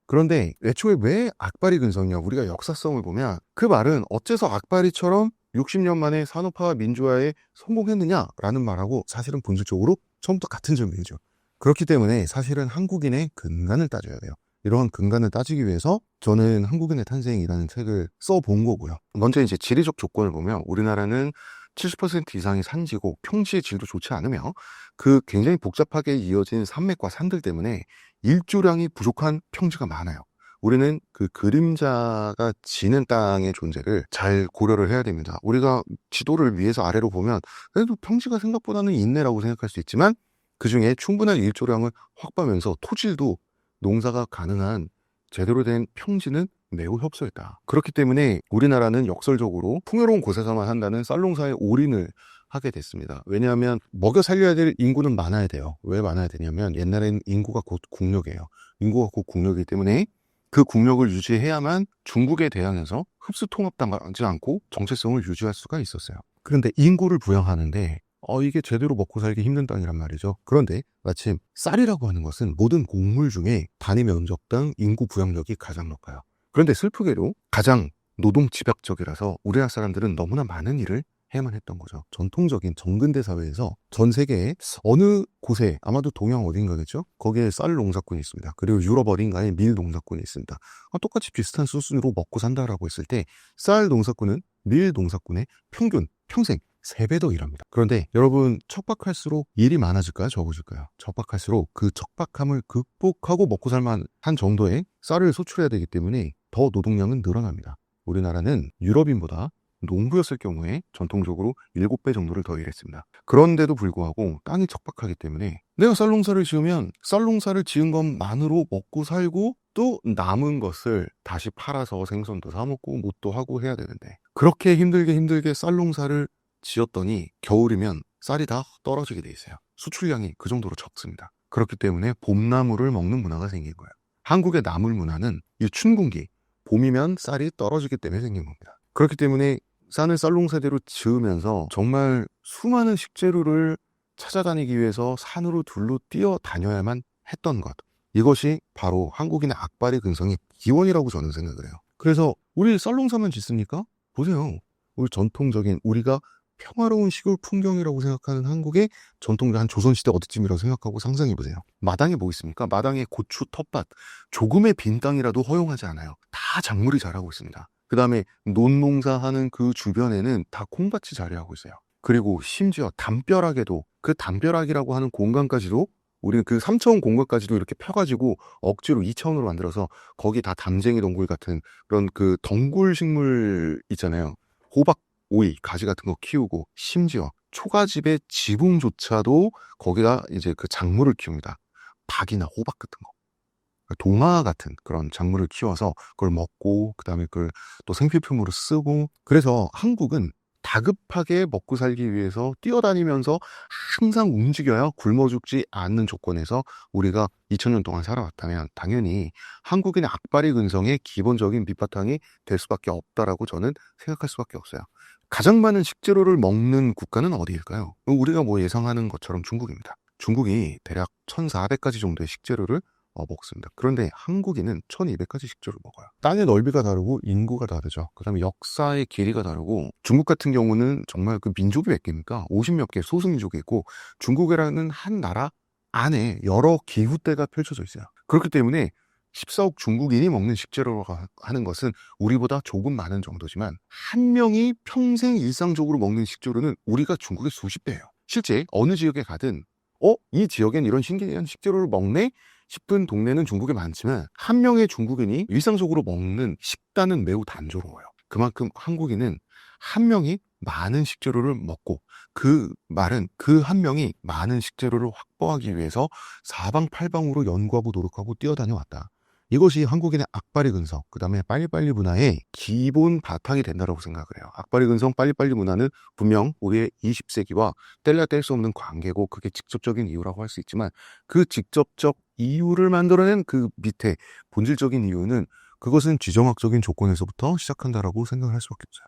그런데 애초에 왜 악바리 근성이냐? 우리가 역사성을 보면 그 말은 어째서 악바리처럼 60년 만에 산업화와 민주화에 성공했느냐라는 말하고 사실은 본질적으로 처음부터 같은 점이죠. 그렇기 때문에 사실은 한국인의 근간을 따져야 돼요. 이러한 근간을 따지기 위해서 저는 한국인의 탄생이라는 책을 써본 거고요. 먼저 이제 지리적 조건을 보면 우리나라는 70% 이상이 산지고 평지의 질도 좋지 않으며 그 굉장히 복잡하게 이어진 산맥과 산들 때문에 일조량이 부족한 평지가 많아요. 우리는 그 그림자가 지는 땅의 존재를 잘 고려를 해야 됩니다. 우리가 지도를 위에서 아래로 보면 그래도 평지가 생각보다는 있네라고 생각할 수 있지만 그 중에 충분한 일조량을 확보하면서 토질도 농사가 가능한 제대로 된 평지는 매우 협소했다. 그렇기 때문에 우리나라는 역설적으로 풍요로운 곳에서만 한다는 쌀농사에 올인을 하게 됐습니다. 왜냐하면 먹여 살려야 될 인구는 많아야 돼요. 왜 많아야 되냐면 옛날엔 인구가 곧 국력이에요. 인구가 곧 국력이기 때문에 그 국력을 유지해야만 중국에 대항해서 흡수 통합당하지 않고 정체성을 유지할 수가 있었어요. 그런데 인구를 부양하는데 이게 제대로 먹고 살기 힘든 땅이란 말이죠. 그런데 마침 쌀이라고 하는 것은 모든 곡물 중에 단위 면적당 인구 부양력이 가장 높아요. 그런데 슬프게도 가장 노동 집약적이라서 우리나라 사람들은 너무나 많은 일을 해야만 했던 거죠. 전통적인 정근대 사회에서 전 세계의 어느 곳에 아마도 동양 어딘가겠죠? 거기에 쌀 농사꾼이 있습니다. 그리고 유럽 어딘가에 밀 농사꾼이 있습니다. 똑같이 비슷한 수준으로 먹고 산다라고 했을 때 쌀 농사꾼은 밀 농사꾼의 평생 3배 더 일합니다. 그런데 여러분 척박할수록 일이 많아질까요? 적어질까요? 척박할수록 그 척박함을 극복하고 먹고 살만한 정도의 쌀을 소출해야 되기 때문에 더 노동량은 늘어납니다. 우리나라는 유럽인보다 농부였을 경우에 전통적으로 7배 정도를 더 일했습니다. 그런데도 불구하고 땅이 척박하기 때문에 내가 쌀농사를 지으면 쌀농사를 지은 것만으로 먹고 살고 또 남은 것을 다시 팔아서 생선도 사 먹고 못도 하고 해야 되는데 그렇게 힘들게 쌀농사를 지었더니 겨울이면 쌀이 다 떨어지게 돼 있어요. 수출량이 그 정도로 적습니다. 그렇기 때문에 봄나물을 먹는 문화가 생긴 거예요. 한국의 나물 문화는 이 춘궁기, 봄이면 쌀이 떨어지기 때문에 생긴 겁니다. 그렇기 때문에 쌀을 쌀농사대로 지으면서 정말 수많은 식재료를 찾아다니기 위해서 산으로 둘로 뛰어다녀야만 했던 것. 이것이 바로 한국인의 악바리 근성의 기원이라고 저는 생각을 해요. 그래서 우리 쌀농사만 짓습니까? 보세요. 우리 전통적인 우리가 평화로운 시골 풍경이라고 생각하는 한국의 전통적 한 조선시대 어디쯤이라고 생각하고 상상해보세요. 마당에 뭐 있습니까? 마당에 고추, 텃밭, 조금의 빈 땅이라도 허용하지 않아요. 다 작물이 자라고 있습니다. 그 다음에 논농사하는 그 주변에는 다 콩밭이 자리하고 있어요. 그리고 심지어 담벼락에도 그 담벼락이라고 하는 공간까지도 우리는 그 3차원 공간까지도 이렇게 펴가지고 억지로 2차원으로 만들어서 거기 다 담쟁이 동굴 같은 그런 그 덩굴 식물 있잖아요. 호박, 오이, 가지 같은 거 키우고 심지어 초가집의 지붕조차도 거기다 이제 그 작물을 키웁니다. 닭이나 호박 같은 거. 동화 같은 그런 작물을 키워서 그걸 먹고 그다음에 그걸 또 생필품으로 쓰고 그래서 한국은 다급하게 먹고 살기 위해서 뛰어다니면서 항상 움직여야 굶어 죽지 않는 조건에서 우리가 2000년 동안 살아왔다면 당연히 한국인의 악바리 근성의 기본적인 밑바탕이 될 수밖에 없다라고 저는 생각할 수밖에 없어요. 가장 많은 식재료를 먹는 국가는 어디일까요? 우리가 뭐 예상하는 것처럼 중국입니다. 중국이 대략 1400가지 정도의 식재료를 먹습니다. 그런데 한국인은 1200가지 식재료를 먹어요. 땅의 넓이가 다르고 인구가 다르죠. 그 다음에 역사의 길이가 다르고 중국 같은 경우는 정말 그 민족이 몇 개입니까? 50몇 개 소수민족이 있고 중국이라는 한 나라 안에 여러 기후대가 펼쳐져 있어요. 그렇기 때문에 14억 중국인이 먹는 식재료라고 하는 것은 우리보다 조금 많은 정도지만 한 명이 평생 일상적으로 먹는 식재료는 우리가 중국의 수십 배예요. 실제 어느 지역에 가든 이 지역엔 이런 신기한 식재료를 먹네 싶은 동네는 중국에 많지만 한 명의 중국인이 일상적으로 먹는 식단은 매우 단조로워요. 그만큼 한국인은 한 명이 많은 식재료를 먹고 그 말은 그 한 명이 많은 식재료를 확보하기 위해서 사방팔방으로 연구하고 노력하고 뛰어다녀 왔다. 이것이 한국인의 악바리 근성, 그 다음에 빨리빨리 문화의 기본 바탕이 된다고 생각을 해요. 악바리 근성, 빨리빨리 문화는 분명 우리의 20세기와 뗄래야 뗄 수 없는 관계고 그게 직접적인 이유라고 할 수 있지만 그 직접적 이유를 만들어낸 그 밑에 본질적인 이유는 그것은 지정학적인 조건에서부터 시작한다라고 생각을 할 수밖에 없어요.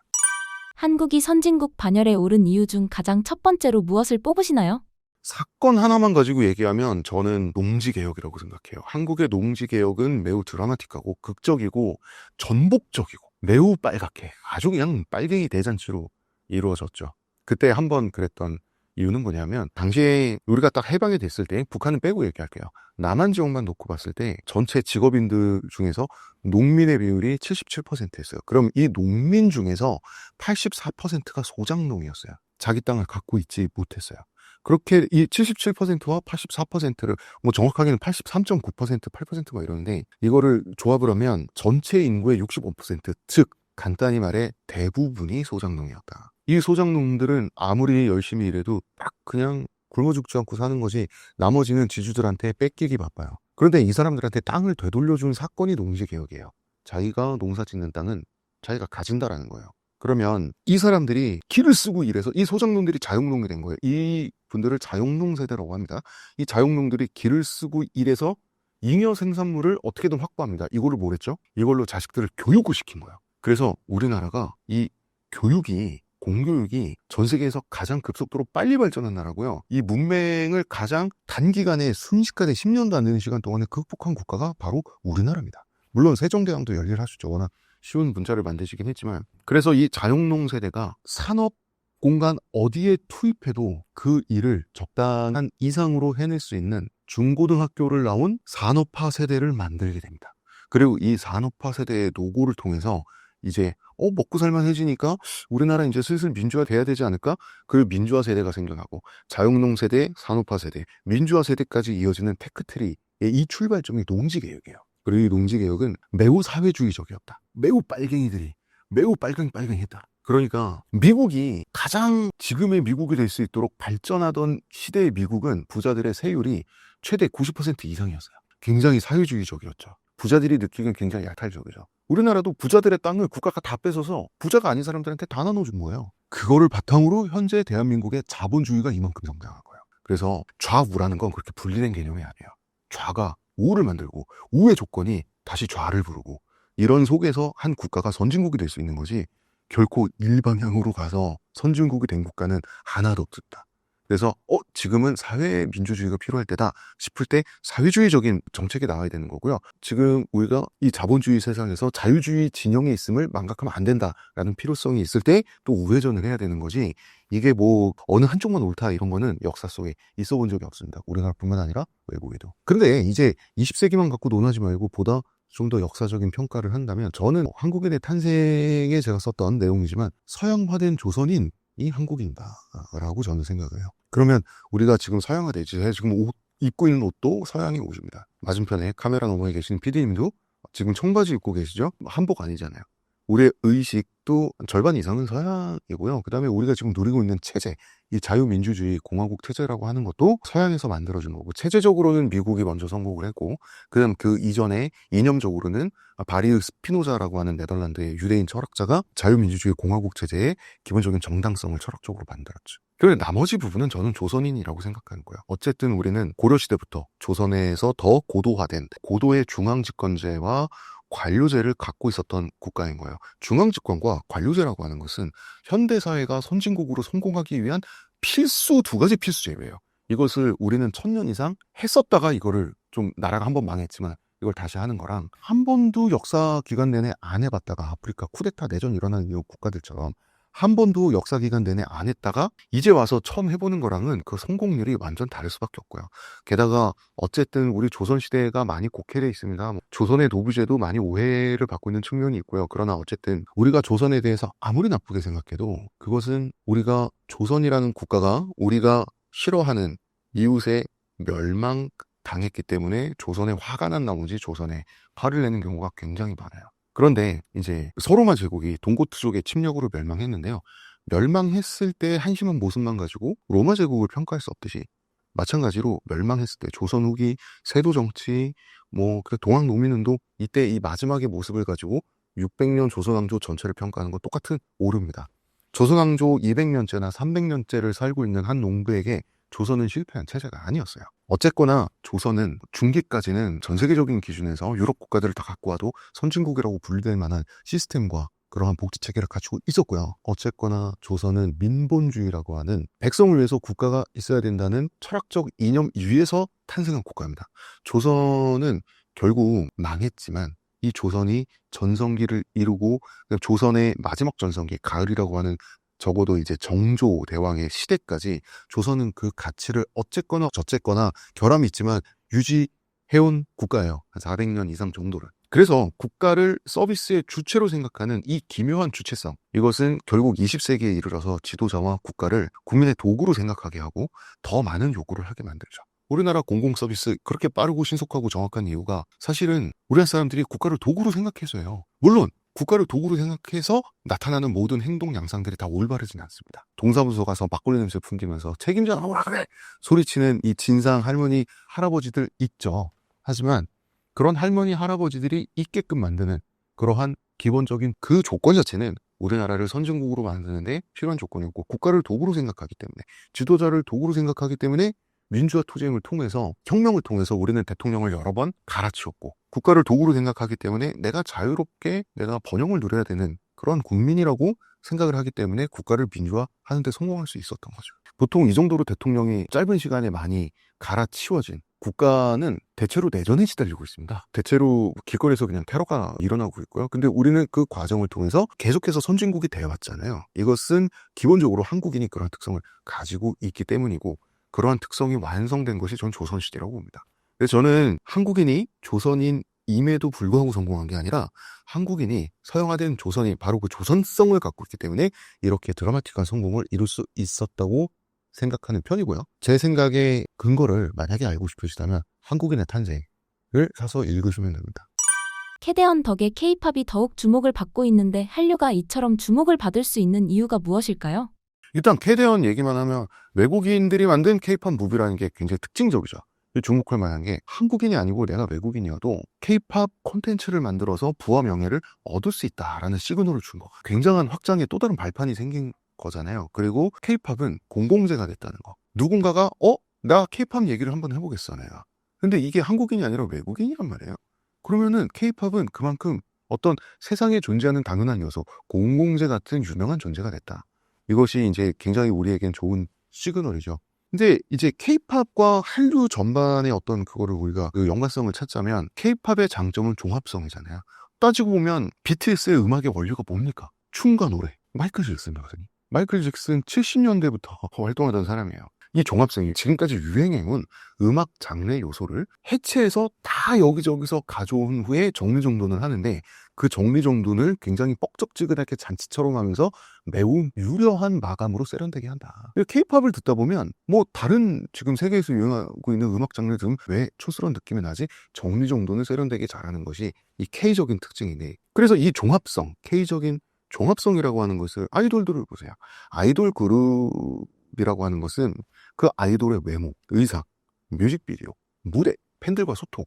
한국이 선진국 반열에 오른 이유 중 가장 첫 번째로 무엇을 뽑으시나요? 사건 하나만 가지고 얘기하면 저는 농지개혁이라고 생각해요. 한국의 농지개혁은 매우 드라마틱하고 극적이고 전복적이고 매우 빨갛게 아주 그냥 빨갱이 대잔치로 이루어졌죠. 그때 한번 그랬던 이유는 뭐냐면 당시에 우리가 딱 해방이 됐을 때 북한은 빼고 얘기할게요. 남한 지역만 놓고 봤을 때 전체 직업인들 중에서 농민의 비율이 77%였어요. 그럼 이 농민 중에서 84%가 소작농이었어요. 자기 땅을 갖고 있지 못했어요. 그렇게 이 77%와 84%를 뭐 정확하게는 83.9%, 8%막 이러는데 이거를 조합을 하면 전체 인구의 65%, 즉 간단히 말해 대부분이 소작농이었다. 이 소작농들은 아무리 열심히 일해도 딱 그냥 굶어 죽지 않고 사는 거지 나머지는 지주들한테 뺏기기 바빠요. 그런데 이 사람들한테 땅을 되돌려준 사건이 농지개혁이에요. 자기가 농사 짓는 땅은 자기가 가진다라는 거예요. 그러면 이 사람들이 길을 쓰고 일해서 이 소작농들이 자영농이 된 거예요. 이 분들을 자영농 세대라고 합니다. 이 자영농들이 길을 쓰고 일해서 잉여 생산물을 어떻게든 확보합니다. 이걸로 뭘 했죠? 이걸로 자식들을 교육을 시킨 거예요. 그래서 우리나라가 이 교육이 공교육이 전 세계에서 가장 급속도로 빨리 발전한 나라고요. 이 문맹을 가장 단기간에 순식간에 10년도 안 되는 시간 동안에 극복한 국가가 바로 우리나라입니다. 물론 세종대왕도 열일할 수 있죠. 워낙 쉬운 문자를 만드시긴 했지만 그래서 이 자영농 세대가 산업 공간 어디에 투입해도 그 일을 적당한 이상으로 해낼 수 있는 중고등학교를 나온 산업화 세대를 만들게 됩니다. 그리고 이 산업화 세대의 노고를 통해서 이제 먹고 살만해지니까 우리나라 이제 슬슬 민주화 돼야 되지 않을까? 그 민주화 세대가 생겨나고 자영농 세대, 산업화 세대, 민주화 세대까지 이어지는 테크트리의 이 출발점이 농지개혁이에요. 그리고 이 농지개혁은 매우 사회주의적이었다. 매우 빨갱이들이 매우 빨갱이했다. 그러니까 미국이 가장 지금의 미국이 될 수 있도록 발전하던 시대의 미국은 부자들의 세율이 최대 90% 이상이었어요. 굉장히 사회주의적이었죠. 부자들이 느끼기엔 굉장히 약탈적이죠. 우리나라도 부자들의 땅을 국가가 다 뺏어서 부자가 아닌 사람들한테 다 나눠준 거예요. 그거를 바탕으로 현재 대한민국의 자본주의가 이만큼 성장한 거예요. 그래서 좌우라는 건 그렇게 분리된 개념이 아니에요. 좌가 우를 만들고 우의 조건이 다시 좌를 부르고 이런 속에서 한 국가가 선진국이 될 수 있는 거지 결코 일방향으로 가서 선진국이 된 국가는 하나도 없다. 그래서 지금은 사회민주주의가 필요할 때다 싶을 때 사회주의적인 정책이 나와야 되는 거고요. 지금 우리가 이 자본주의 세상에서 자유주의 진영에 있음을 망각하면 안 된다라는 필요성이 있을 때 또 우회전을 해야 되는 거지 이게 뭐 어느 한쪽만 옳다 이런 거는 역사 속에 있어 본 적이 없습니다. 우리나라뿐만 아니라 외국에도. 그런데 이제 20세기만 갖고 논하지 말고 보다 좀 더 역사적인 평가를 한다면 저는 한국인의 탄생에 제가 썼던 내용이지만 서양화된 조선인 이 한국인이다라고 저는 생각을 해요. 그러면 우리가 지금 서양화되지 지금 옷 입고 있는 옷도 서양의 옷입니다. 맞은편에 카메라 너머에 계신 PD님도 지금 청바지 입고 계시죠? 한복 아니잖아요. 우리의 의식도 절반 이상은 서양이고요. 그 다음에 우리가 지금 누리고 있는 체제, 이 자유민주주의 공화국 체제라고 하는 것도 서양에서 만들어진 거고 체제적으로는 미국이 먼저 선곡을 했고 그다음 그 이전에 이념적으로는 바리흐 스피노자라고 하는 네덜란드의 유대인 철학자가 자유민주주의 공화국 체제의 기본적인 정당성을 철학적으로 만들었죠. 그런데 나머지 부분은 저는 조선인이라고 생각하는 거예요. 어쨌든 우리는 고려시대부터 조선에서 더 고도화된 고도의 중앙집권제와 관료제를 갖고 있었던 국가인 거예요. 중앙집권과 관료제라고 하는 것은 현대사회가 선진국으로 성공하기 위한 필수 두 가지 필수 제도예요. 이것을 우리는 1000년 이상 했었다가 이거를 좀 나라가 한 번 망했지만 이걸 다시 하는 거랑 한 번도 역사 기간 내내 안 해봤다가 아프리카 쿠데타 내전 일어나는 이 국가들처럼 한 번도 역사 기간 내내 안 했다가 이제 와서 처음 해보는 거랑은 그 성공률이 완전 다를 수밖에 없고요. 게다가 어쨌든 우리 조선시대가 많이 곡해되어 있습니다. 조선의 노부제도 많이 오해를 받고 있는 측면이 있고요. 그러나 어쨌든 우리가 조선에 대해서 아무리 나쁘게 생각해도 그것은 우리가 조선이라는 국가가 우리가 싫어하는 이웃의 멸망당했기 때문에 조선에 화가 난 나머지 조선에 화를 내는 경우가 굉장히 많아요. 그런데 이제 서로마 제국이 동고트족의 침략으로 멸망했는데요. 멸망했을 때 한심한 모습만 가지고 로마 제국을 평가할 수 없듯이 마찬가지로 멸망했을 때 조선 후기 세도 정치 그 동학 농민운동 이때 이 마지막의 모습을 가지고 600년 조선왕조 전체를 평가하는 건 똑같은 오류입니다. 조선왕조 200년째나 300년째를 살고 있는 한 농부에게 조선은 실패한 체제가 아니었어요. 어쨌거나 조선은 중기까지는 전 세계적인 기준에서 유럽 국가들을 다 갖고 와도 선진국이라고 분류될 만한 시스템과 그러한 복지체계를 갖추고 있었고요. 어쨌거나 조선은 민본주의라고 하는 백성을 위해서 국가가 있어야 된다는 철학적 이념 위에서 탄생한 국가입니다. 조선은 결국 망했지만 이 조선이 전성기를 이루고 조선의 마지막 전성기, 가을이라고 하는 적어도 이제 정조 대왕의 시대까지 조선은 그 가치를 어쨌거나 저쨌거나 결함이 있지만 유지해온 국가예요. 한 400년 이상 정도를. 그래서 국가를 서비스의 주체로 생각하는 이 기묘한 주체성, 이것은 결국 20세기에 이르러서 지도자와 국가를 국민의 도구로 생각하게 하고 더 많은 요구를 하게 만들죠. 우리나라 공공서비스 그렇게 빠르고 신속하고 정확한 이유가 사실은 우리나라 사람들이 국가를 도구로 생각해서예요. 물론 국가를 도구로 생각해서 나타나는 모든 행동 양상들이 다 올바르진 않습니다. 동사무소 가서 막걸리 냄새 풍기면서 책임져 나오라 그래! 소리치는 이 진상 할머니 할아버지들 있죠. 하지만 그런 할머니 할아버지들이 있게끔 만드는 그러한 기본적인 그 조건 자체는 우리나라를 선진국으로 만드는데 필요한 조건이었고, 국가를 도구로 생각하기 때문에, 지도자를 도구로 생각하기 때문에 민주화 투쟁을 통해서, 혁명을 통해서 우리는 대통령을 여러 번 갈아치웠고, 국가를 도구로 생각하기 때문에 내가 자유롭게 내가 번영을 누려야 되는 그런 국민이라고 생각을 하기 때문에 국가를 민주화하는 데 성공할 수 있었던 거죠. 보통 이 정도로 대통령이 짧은 시간에 많이 갈아치워진 국가는 대체로 내전에 시달리고 있습니다. 대체로 길거리에서 그냥 테러가 일어나고 있고요. 근데 우리는 그 과정을 통해서 계속해서 선진국이 되어왔잖아요. 이것은 기본적으로 한국인이 그런 특성을 가지고 있기 때문이고, 그러한 특성이 완성된 것이 전 조선시대라고 봅니다. 그래서 저는 한국인이 조선인임에도 불구하고 성공한 게 아니라 한국인이 서양화된 조선이 바로 그 조선성을 갖고 있기 때문에 이렇게 드라마틱한 성공을 이룰 수 있었다고 생각하는 편이고요. 제 생각의 근거를 만약에 알고 싶으시다면 한국인의 탄생을 사서 읽으시면 됩니다. 캐대언 덕에 K-팝이 더욱 주목을 받고 있는데 한류가 이처럼 주목을 받을 수 있는 이유가 무엇일까요? 일단 캐대언 얘기만 하면 외국인들이 만든 K-팝 무비라는 게 굉장히 특징적이죠. 주목할 만한 게 한국인이 아니고 내가 외국인이어도 K-팝 콘텐츠를 만들어서 부와 명예를 얻을 수 있다라는 시그널을 준 거. 굉장한 확장의 또 다른 발판이 생긴 거잖아요. 그리고 K-팝은 공공재가 됐다는 거. 누군가가 나 K-팝 얘기를 한번 해보겠어 내가. 근데 이게 한국인이 아니라 외국인이란 말이에요. 그러면은 K-팝은 그만큼 어떤 세상에 존재하는 당연한 요소, 공공재 같은 유명한 존재가 됐다. 이것이 이제 굉장히 우리에겐 좋은 시그널이죠. 근데 이제 K-팝과 한류 전반의 어떤 그거를 우리가 그 연관성을 찾자면 K-팝의 장점은 종합성이잖아요. 따지고 보면 BTS의 음악의 원료가 뭡니까? 춤과 노래. 마이클 잭슨이거든요. 마이클 잭슨 70년대부터 활동하던 사람이에요. 이 종합성이 지금까지 유행해온 음악 장르 요소를 해체해서 다 여기저기서 가져온 후에 정리정돈을 하는데, 그 정리정돈을 굉장히 뻑적지근하게 잔치처럼 하면서 매우 유려한 마감으로 세련되게 한다. K-팝을 듣다 보면 다른 지금 세계에서 유행하고 있는 음악 장르들은 왜 촌스러운 느낌이 나지? 정리정돈을 세련되게 잘하는 것이 이 K적인 특징이네. 그래서 이 종합성, K적인 종합성이라고 하는 것을 아이돌들을 보세요. 아이돌 그룹이라고 하는 것은 그 아이돌의 외모, 의상, 뮤직비디오, 무대, 팬들과 소통,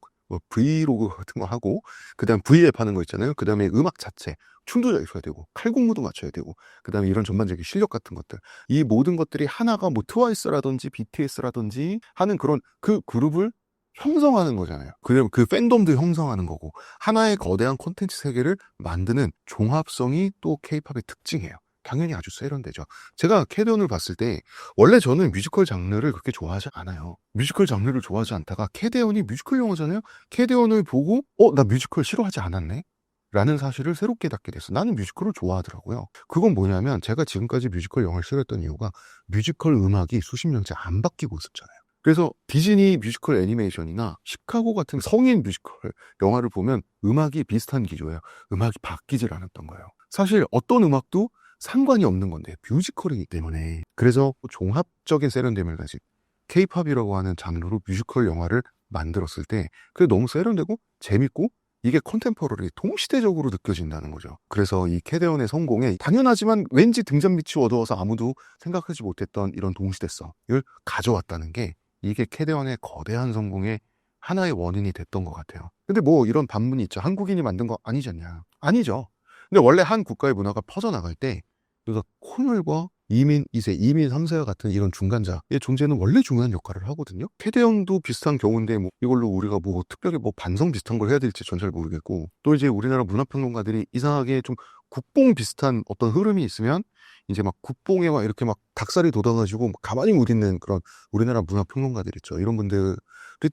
브이로그 같은 거 하고, 그 다음 V앱 하는 거 있잖아요. 그 다음에 음악 자체, 춤도 잘 춰야 되고, 칼군무도 맞춰야 되고, 그 다음에 이런 전반적인 실력 같은 것들. 이 모든 것들이 하나가 트와이스라든지 BTS라든지 하는 그런 그 그룹을 형성하는 거잖아요. 그 팬덤도 형성하는 거고, 하나의 거대한 콘텐츠 세계를 만드는 종합성이 또 K-팝의 특징이에요. 당연히 아주 세련되죠. 제가 캐대원을 봤을 때 원래 저는 뮤지컬 장르를 그렇게 좋아하지 않아요. 뮤지컬 장르를 좋아하지 않다가 캐대원이 뮤지컬 영화잖아요. 캐대원을 보고 나 뮤지컬 싫어하지 않았네? 라는 사실을 새롭게 깨닫게 됐어. 나는 뮤지컬을 좋아하더라고요. 그건 뭐냐면 제가 지금까지 뮤지컬 영화를 싫어했던 이유가 뮤지컬 음악이 수십 년째 안 바뀌고 있었잖아요. 그래서 디즈니 뮤지컬 애니메이션이나 시카고 같은 성인 뮤지컬 영화를 보면 음악이 비슷한 기조예요. 음악이 바뀌질 않았던 거예요. 사실 어떤 음악도 상관이 없는 건데 뮤지컬이기 때문에. 그래서 종합적인 세련됨을 가진 K-팝이라고 하는 장르로 뮤지컬 영화를 만들었을 때 그게 너무 세련되고 재밌고 이게 컨템퍼러리 동시대적으로 느껴진다는 거죠. 그래서 이 캐대원의 성공에 당연하지만 왠지 등잔빛이 어두워서 아무도 생각하지 못했던 이런 동시대성을 가져왔다는 게 이게 캐대원의 거대한 성공의 하나의 원인이 됐던 것 같아요. 근데 뭐 이런 반문이 있죠. 한국인이 만든 거 아니지 않냐. 아니죠. 근데 원래 한 국가의 문화가 퍼져나갈 때 그래서 코널과 이민 2세, 이민 3세와 같은 이런 중간자의 존재는 원래 중요한 역할을 하거든요. 캐대원도 비슷한 경우인데 뭐 이걸로 우리가 뭐 특별히 뭐 반성 비슷한 걸 해야 될지 전 잘 모르겠고, 또 이제 우리나라 문화평론가들이 이상하게 좀 국뽕 비슷한 어떤 흐름이 있으면 이제 막 국뽕에 막 이렇게 막 닭살이 돋아가지고 가만히 못 있는 그런 우리나라 문화평론가들 있죠. 이런 분들이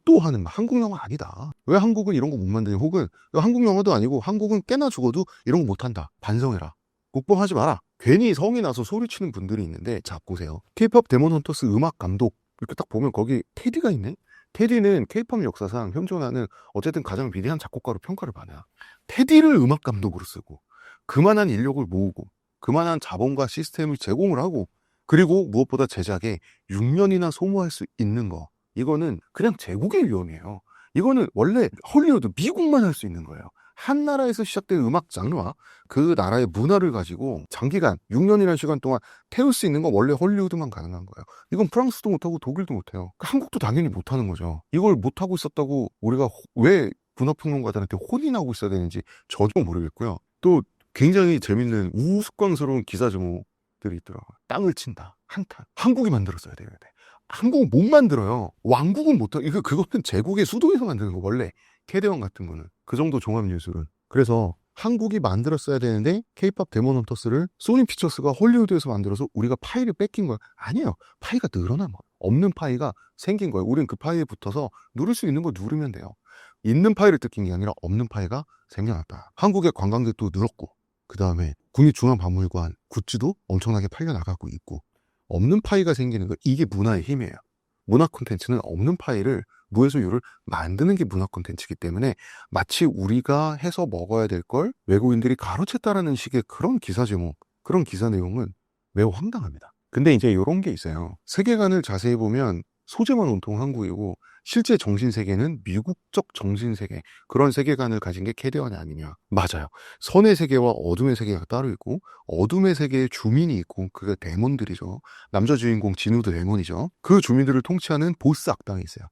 또 하는 한국 영화 아니다. 왜 한국은 이런 거 못 만드냐? 혹은 한국 영화도 아니고 한국은 깨나 죽어도 이런 거 못한다. 반성해라. 국뽕하지 마라. 괜히 성이 나서 소리치는 분들이 있는데, 자 보세요. K-팝 데몬 헌터스 음악 감독 이렇게 딱 보면 거기 테디가 있네. 테디는 K-팝 역사상 현존하는 어쨌든 가장 위대한 작곡가로 평가를 받아요. 테디를 음악 감독으로 쓰고 그만한 인력을 모으고 그만한 자본과 시스템을 제공을 하고, 그리고 무엇보다 제작에 6년이나 소모할 수 있는 거, 이거는 그냥 제국의 위험이에요. 이거는 원래 헐리우드 미국만 할 수 있는 거예요. 한 나라에서 시작된 음악 장르와 그 나라의 문화를 가지고 장기간 6년이라는 시간 동안 태울 수 있는 건 원래 헐리우드만 가능한 거예요. 이건 프랑스도 못하고 독일도 못해요. 한국도 당연히 못하는 거죠. 이걸 못하고 있었다고 우리가 왜 문화평론가들한테 혼이 나고 있어야 되는지 저도 모르겠고요. 또 굉장히 재밌는 우스꽝스러운 기사 제목들이 있더라고요. 땅을 친다. 한탄. 한국이 만들었어야 돼요. 한국은 못 만들어요. 왕국은 못하. 그거는 제국의 수도에서 만드는 거 원래. 캐대원 같은 거는 그 정도 종합예술은. 그래서 한국이 만들었어야 되는데 K-팝 데몬 헌터스를 소니 피처스가 헐리우드에서 만들어서 우리가 파이를 뺏긴 거야. 아니에요. 파이가 늘어난 거야. 없는 파이가 생긴 거예요. 우린 그 파이에 붙어서 누를 수 있는 거 누르면 돼요. 있는 파이를 뜯긴 게 아니라 없는 파이가 생겨났다. 한국의 관광객도 늘었고, 그 다음에 국립중앙박물관 굿즈도 엄청나게 팔려나가고 있고, 없는 파이가 생기는 거, 이게 문화의 힘이에요. 문화 콘텐츠는 없는 파이를 무에서 유를 만드는 게 문화 콘텐츠이기 때문에 마치 우리가 해서 먹어야 될 걸 외국인들이 가로챘다라는 식의 그런 기사 제목, 그런 기사 내용은 매우 황당합니다. 근데 이제 이런 게 있어요. 세계관을 자세히 보면 소재만 온통 한국이고 실제 정신세계는 미국적 정신세계, 그런 세계관을 가진 게 캐대원이 아니냐. 맞아요. 선의 세계와 어둠의 세계가 따로 있고, 어둠의 세계에 주민이 있고, 그게 데몬들이죠. 남자 주인공 진우도 데몬이죠. 그 주민들을 통치하는 보스 악당이 있어요.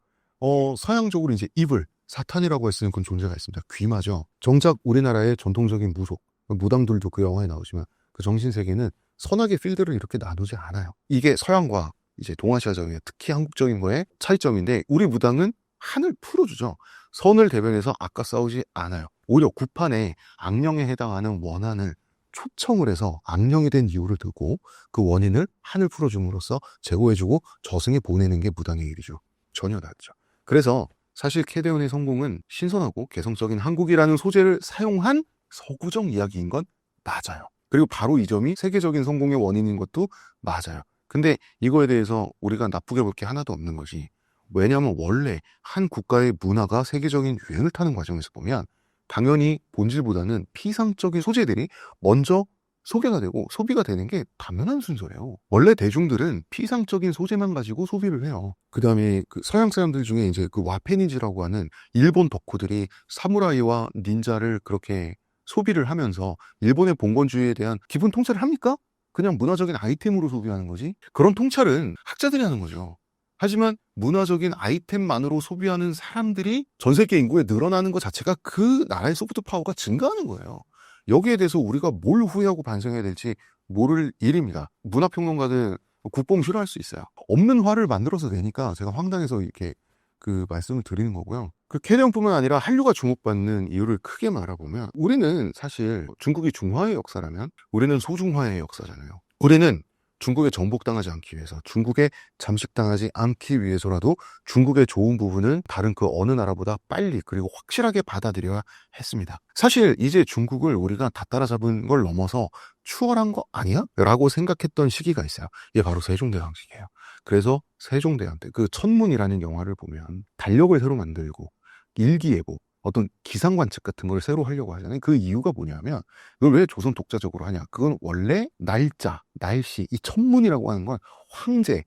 서양적으로 이제 이블, 사탄이라고 할 수 있는 그런 존재가 있습니다. 귀마죠. 정작 우리나라의 전통적인 무속, 무당들도 그 영화에 나오지만 그 정신세계는 선악의 필드를 이렇게 나누지 않아요. 이게 서양과 이제 동아시아적인, 특히 한국적인 거의 차이점인데, 우리 무당은 한을 풀어주죠. 선을 대변해서 아까 싸우지 않아요. 오히려 구판에 악령에 해당하는 원한을 초청을 해서 악령이 된 이유를 듣고 그 원인을 한을 풀어줌으로써 제거해주고 저승에 보내는 게 무당의 일이죠. 전혀 다르죠. 그래서 사실 캐대원의 성공은 신선하고 개성적인 한국이라는 소재를 사용한 서구적 이야기인 건 맞아요. 그리고 바로 이 점이 세계적인 성공의 원인인 것도 맞아요. 근데 이거에 대해서 우리가 나쁘게 볼 게 하나도 없는 것이, 왜냐하면 원래 한 국가의 문화가 세계적인 유행을 타는 과정에서 보면 당연히 본질보다는 피상적인 소재들이 먼저 소개가 되고 소비가 되는 게 당연한 순서예요. 원래 대중들은 피상적인 소재만 가지고 소비를 해요. 그 다음에 그 서양 사람들 중에 이제 그 와페니즈라고 하는 일본 덕후들이 사무라이와 닌자를 그렇게 소비를 하면서 일본의 봉건주의에 대한 기본 통찰을 합니까? 그냥 문화적인 아이템으로 소비하는 거지. 그런 통찰은 학자들이 하는 거죠. 하지만 문화적인 아이템만으로 소비하는 사람들이 전 세계 인구에 늘어나는 것 자체가 그 나라의 소프트 파워가 증가하는 거예요. 여기에 대해서 우리가 뭘 후회하고 반성해야 될지 모를 일입니다. 문화평론가들 국뽕 싫어할 수 있어요. 없는 화를 만들어서 내니까 제가 황당해서 이렇게 그 말씀을 드리는 거고요. 그 캐리어뿐만 아니라 한류가 주목받는 이유를 크게 말해보면 우리는 사실 중국이 중화의 역사라면 우리는 소중화의 역사잖아요. 우리는 중국에 정복당하지 않기 위해서, 중국에 잠식당하지 않기 위해서라도 중국의 좋은 부분을 다른 그 어느 나라보다 빨리 그리고 확실하게 받아들여야 했습니다. 사실 이제 중국을 우리가 다 따라잡은 걸 넘어서 추월한 거 아니야? 라고 생각했던 시기가 있어요. 이게 바로 세종대왕 시기예요. 그래서 세종대왕 때 그 천문이라는 영화를 보면 달력을 새로 만들고 일기예보, 어떤 기상관측 같은 걸 새로 하려고 하잖아요. 그 이유가 뭐냐면 그걸 왜 조선 독자적으로 하냐. 그건 원래 날짜, 날씨, 이 천문이라고 하는 건 황제의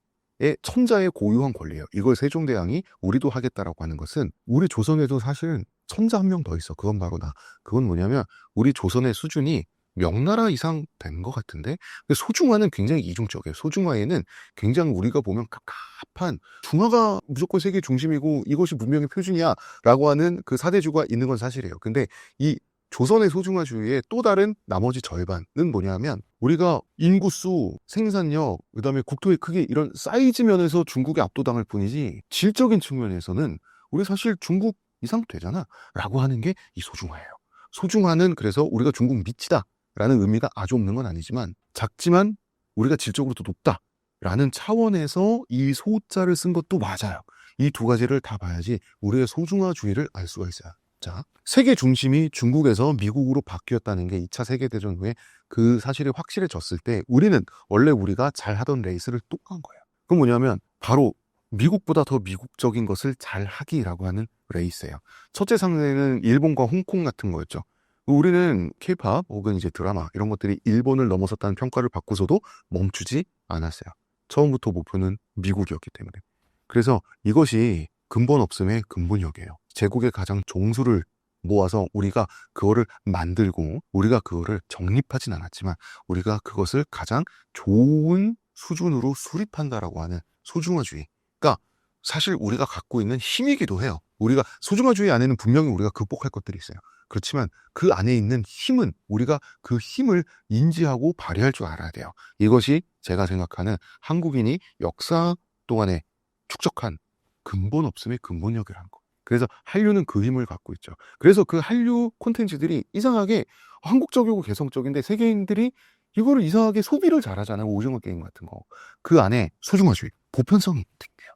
천자의 고유한 권리예요. 이걸 세종대왕이 우리도 하겠다라고 하는 것은 우리 조선에도 사실은 천자 한 명 더 있어. 그건 바로 나. 그건 뭐냐면 우리 조선의 수준이 명나라 이상 된 것 같은데 소중화는 굉장히 이중적이에요. 소중화에는 굉장히 우리가 보면 갑갑한 중화가 무조건 세계 중심이고 이것이 문명의 표준이야 라고 하는 그 사대주가 있는 건 사실이에요. 근데 이 조선의 소중화주의의 또 다른 나머지 절반은 뭐냐면 우리가 인구수, 생산력, 그다음에 국토의 크기 이런 사이즈 면에서 중국에 압도당할 뿐이지 질적인 측면에서는 우리 사실 중국 이상 되잖아 라고 하는 게 이 소중화예요. 소중화는 그래서 우리가 중국 밑이다 라는 의미가 아주 없는 건 아니지만 작지만 우리가 질적으로 더 높다라는 차원에서 이 소자를 쓴 것도 맞아요. 이 두 가지를 다 봐야지 우리의 소중화주의를 알 수가 있어요. 자, 세계 중심이 중국에서 미국으로 바뀌었다는 게 2차 세계대전 후에 그 사실이 확실해졌을 때 원래 우리가 잘하던 레이스를 또 간 거예요. 그건 뭐냐면 바로 미국보다 더 미국적인 것을 잘하기라고 하는 레이스예요. 첫째 상대는 일본과 홍콩 같은 거였죠. 우리는 케이팝 혹은 이제 드라마 이런 것들이 일본을 넘어섰다는 평가를 받고서도 멈추지 않았어요. 처음부터 목표는 미국이었기 때문에. 그래서 이것이 근본 없음의 근본력이에요. 제국의 가장 종수를 모아서 우리가 그거를 만들고 우리가 그거를 정립하진 않았지만 우리가 그것을 가장 좋은 수준으로 수립한다라고 하는 소중화주의가 사실 우리가 갖고 있는 힘이기도 해요. 우리가 소중화주의 안에는 분명히 우리가 극복할 것들이 있어요. 그렇지만 그 안에 있는 힘은 우리가 그 힘을 인지하고 발휘할 줄 알아야 돼요. 이것이 제가 생각하는 한국인이 역사 동안에 축적한 근본 없음의 근본력이라는 거. 그래서 한류는 그 힘을 갖고 있죠. 그래서 그 한류 콘텐츠들이 이상하게 한국적이고 개성적인데 세계인들이 이거를 이상하게 소비를 잘하잖아요. 오징어 게임 같은 거. 그 안에 소중화주의, 보편성이 있대요.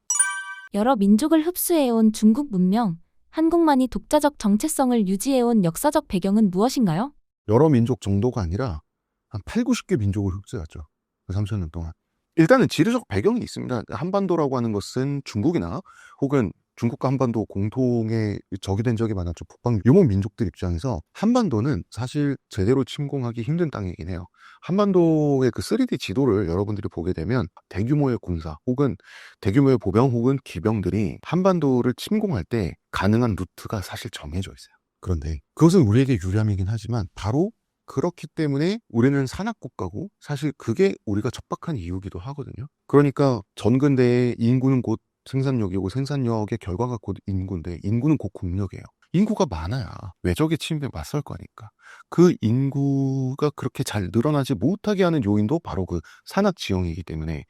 여러 민족을 흡수해온 중국 문명, 한국만이 독자적 정체성을 유지해온 역사적 배경은 무엇인가요? 여러 민족 정도가 아니라 한 8, 90개 민족을 흡수했죠. 그 3,000년 동안. 일단은 지리적 배경이 있습니다. 한반도라고 하는 것은 중국이나 혹은 중국과 한반도 공통의 적이 된 적이 많았죠. 북방 유목 민족들 입장에서 한반도는 사실 제대로 침공하기 힘든 땅이긴 해요. 한반도의 그 3D 지도를 여러분들이 보게 되면 대규모의 군사 혹은 대규모의 보병 혹은 기병들이 한반도를 침공할 때 가능한 루트가 사실 정해져 있어요. 그런데 그것은 우리에게 유리함이긴 하지만 바로 그렇기 때문에 우리는 산악국가고 사실 그게 우리가 척박한 이유기도 하거든요. 그러니까 전근대의 인구는 곧 생산력이고 생산력의 결과가 곧 인구인데 인구는 곧 국력이에요. 인구가 많아야 외적의 침입에 맞설 거니까. 그 인구가 그렇게 잘 늘어나지 못하게 하는 요인도 바로 그 산악 지형이기 때문에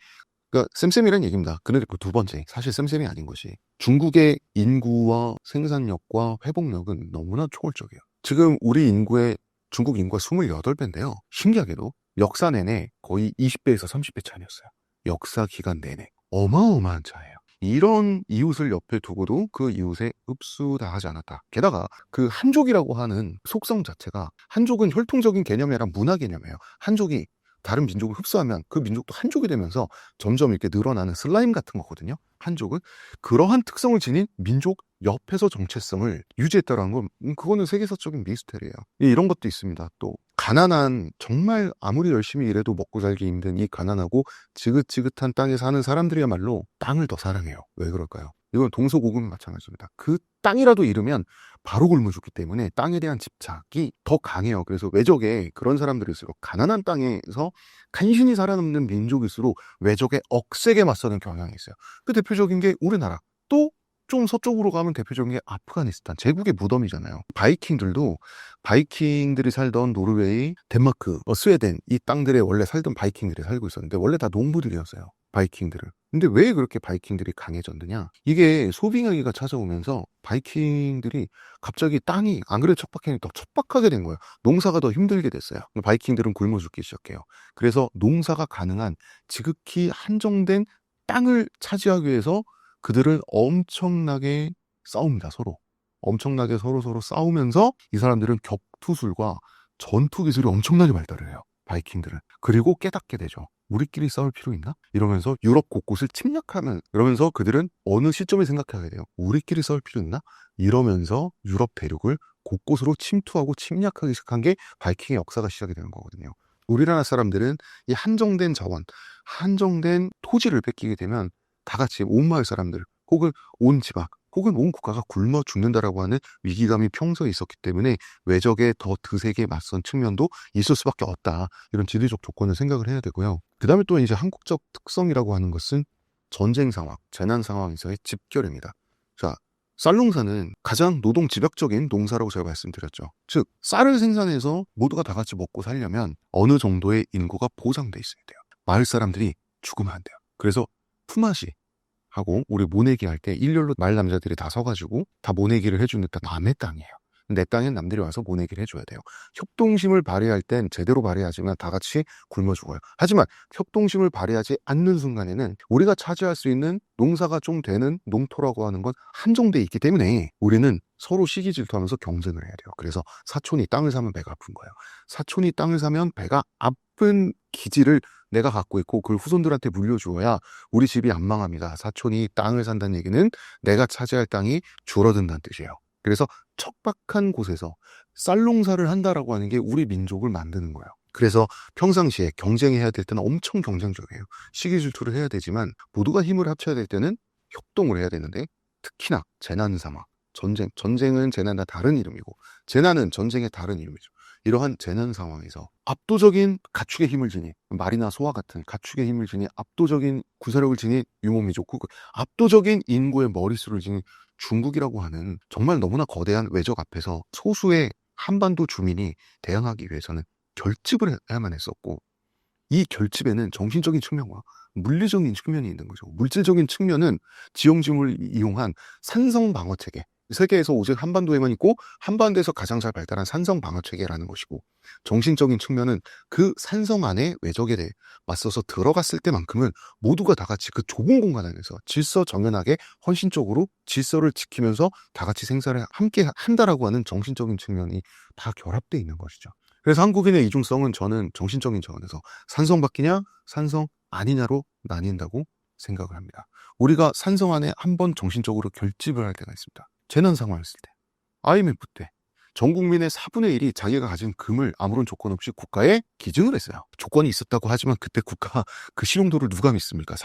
그러니까 쌤쌤이란 얘기입니다. 그런데 두 번째, 사실 쌤쌤이 아닌 것이 중국의 인구와 생산력과 회복력은 너무나 초월적이에요. 지금 우리 인구의 중국 인구가 28배인데요. 신기하게도 역사 내내 거의 20배에서 30배 차이였어요. 역사 기간 내내. 어마어마한 차이예요. 이런 이웃을 옆에 두고도 그 이웃에 흡수 다 하지 않았다. 게다가 그 한족이라고 하는 속성 자체가 한족은 혈통적인 개념이 아니라 문화 개념이에요. 한족이 다른 민족을 흡수하면 그 민족도 한족이 되면서 점점 이렇게 늘어나는 슬라임 같은 거거든요. 한족은 그러한 특성을 지닌 민족 옆에서 정체성을 유지했다는 건 그거는 세계사적인 미스테리예요. 이런 것도 있습니다. 또 가난한 정말 아무리 열심히 일해도 먹고 살기 힘든 이 가난하고 지긋지긋한 땅에 사는 사람들이야말로 땅을 더 사랑해요. 왜 그럴까요? 이건 동서고금이 마찬가지입니다. 그 땅이라도 잃으면 바로 굶어 죽기 때문에 땅에 대한 집착이 더 강해요. 그래서 외적에 그런 사람들일수록 가난한 땅에서 간신히 살아남는 민족일수록 외적에 억세게 맞서는 경향이 있어요. 그 대표적인 게 우리나라. 또 좀 서쪽으로 가면 대표적인 게 아프가니스탄, 제국의 무덤이잖아요. 바이킹들이 살던 노르웨이, 덴마크, 스웨덴 이 땅들에 원래 살던 바이킹들이 살고 있었는데 원래 다 농부들이었어요. 바이킹들은. 근데 왜 그렇게 바이킹들이 강해졌느냐? 이게 소빙하기가 찾아오면서 바이킹들이 갑자기 땅이 안 그래도 척박했는데 더 척박하게 된 거예요. 농사가 더 힘들게 됐어요. 바이킹들은 굶어 죽기 시작해요. 그래서 농사가 가능한 지극히 한정된 땅을 차지하기 위해서 그들은 엄청나게 싸웁니다, 서로. 엄청나게 서로 싸우면서 이 사람들은 격투술과 전투 기술이 엄청나게 발달을 해요. 바이킹들은. 그리고 깨닫게 되죠. 우리끼리 싸울 필요 있나? 이러면서 유럽 곳곳을 침략하면, 이러면서 그들은 어느 시점에 생각하게 돼요. 우리끼리 싸울 필요 있나? 이러면서 유럽 대륙을 곳곳으로 침투하고 침략하기 시작한 게 바이킹의 역사가 시작이 되는 거거든요. 우리나라 사람들은 이 한정된 자원, 한정된 토지를 뺏기게 되면 다 같이 온 마을 사람들, 혹은 온 지방, 혹은 온 국가가 굶어 죽는다라고 하는 위기감이 평소에 있었기 때문에 외적에 더 드세게 맞선 측면도 있을 수밖에 없다. 이런 지리적 조건을 생각을 해야 되고요. 그 다음에 또 이제 한국적 특성이라고 하는 것은 전쟁 상황, 재난 상황에서의 집결입니다. 자, 쌀농사는 가장 노동 집약적인 농사라고 제가 말씀드렸죠. 즉, 쌀을 생산해서 모두가 다 같이 먹고 살려면 어느 정도의 인구가 보장돼 있어야 돼요. 마을 사람들이 죽으면 안 돼요. 그래서 품앗이 하고 우리 모내기 할 때 일렬로 말 남자들이 다 서가지고 다 모내기를 해주는 게 남의 땅이에요. 내 땅엔 남들이 와서 모내기를 해줘야 돼요. 협동심을 발휘할 땐 제대로 발휘하지만 다 같이 굶어 죽어요. 하지만 협동심을 발휘하지 않는 순간에는 우리가 차지할 수 있는 농사가 좀 되는 농토라고 하는 건 한정돼 있기 때문에 우리는 서로 시기 질투하면서 경쟁을 해야 돼요. 그래서 사촌이 땅을 사면 배가 아픈 거예요. 사촌이 땅을 사면 배가 아픈 기지를 내가 갖고 있고 그걸 후손들한테 물려주어야 우리 집이 안 망합니다. 사촌이 땅을 산다는 얘기는 내가 차지할 땅이 줄어든다는 뜻이에요. 그래서 척박한 곳에서 쌀농사를 한다라고 하는 게 우리 민족을 만드는 거예요. 그래서 평상시에 경쟁해야 될 때는 엄청 경쟁적이에요. 시기 질투를 해야 되지만 모두가 힘을 합쳐야 될 때는 협동을 해야 되는데 특히나 재난 상황, 전쟁은 재난과 다른 이름이고 재난은 전쟁의 다른 이름이죠. 이러한 재난 상황에서 압도적인 가축의 힘을 지닌 말이나 소와 같은 가축의 힘을 지닌 압도적인 구사력을 지닌 유목민족, 압도적인 인구의 머릿수를 지닌 중국이라고 하는 정말 너무나 거대한 외적 앞에서 소수의 한반도 주민이 대항하기 위해서는 결집을 해야만 했었고, 이 결집에는 정신적인 측면과 물리적인 측면이 있는 거죠. 물질적인 측면은 지형지물을 이용한 산성 방어 체계, 세계에서 오직 한반도에만 있고 한반도에서 가장 잘 발달한 산성 방어 체계라는 것이고, 정신적인 측면은 그 산성 안에 외적에 대해 맞서서 들어갔을 때만큼은 모두가 다 같이 그 좁은 공간 안에서 질서정연하게 헌신적으로 질서를 지키면서 다 같이 생사를 함께 한다라고 하는 정신적인 측면이 다 결합되어 있는 것이죠. 그래서 한국인의 이중성은 저는 정신적인 차원에서 산성 밖이냐 산성 아니냐로 나뉜다고 생각을 합니다. 우리가 산성 안에 한번 정신적으로 결집을 할 때가 있습니다. 재난 상황을 쓸 때, IMF 때 전 국민의 4분의 1이 자기가 가진 금을 아무런 조건 없이 국가에 기증을 했어요. 조건이 있었다고 하지만 그때 국가 그 실용도를 누가 믿습니까?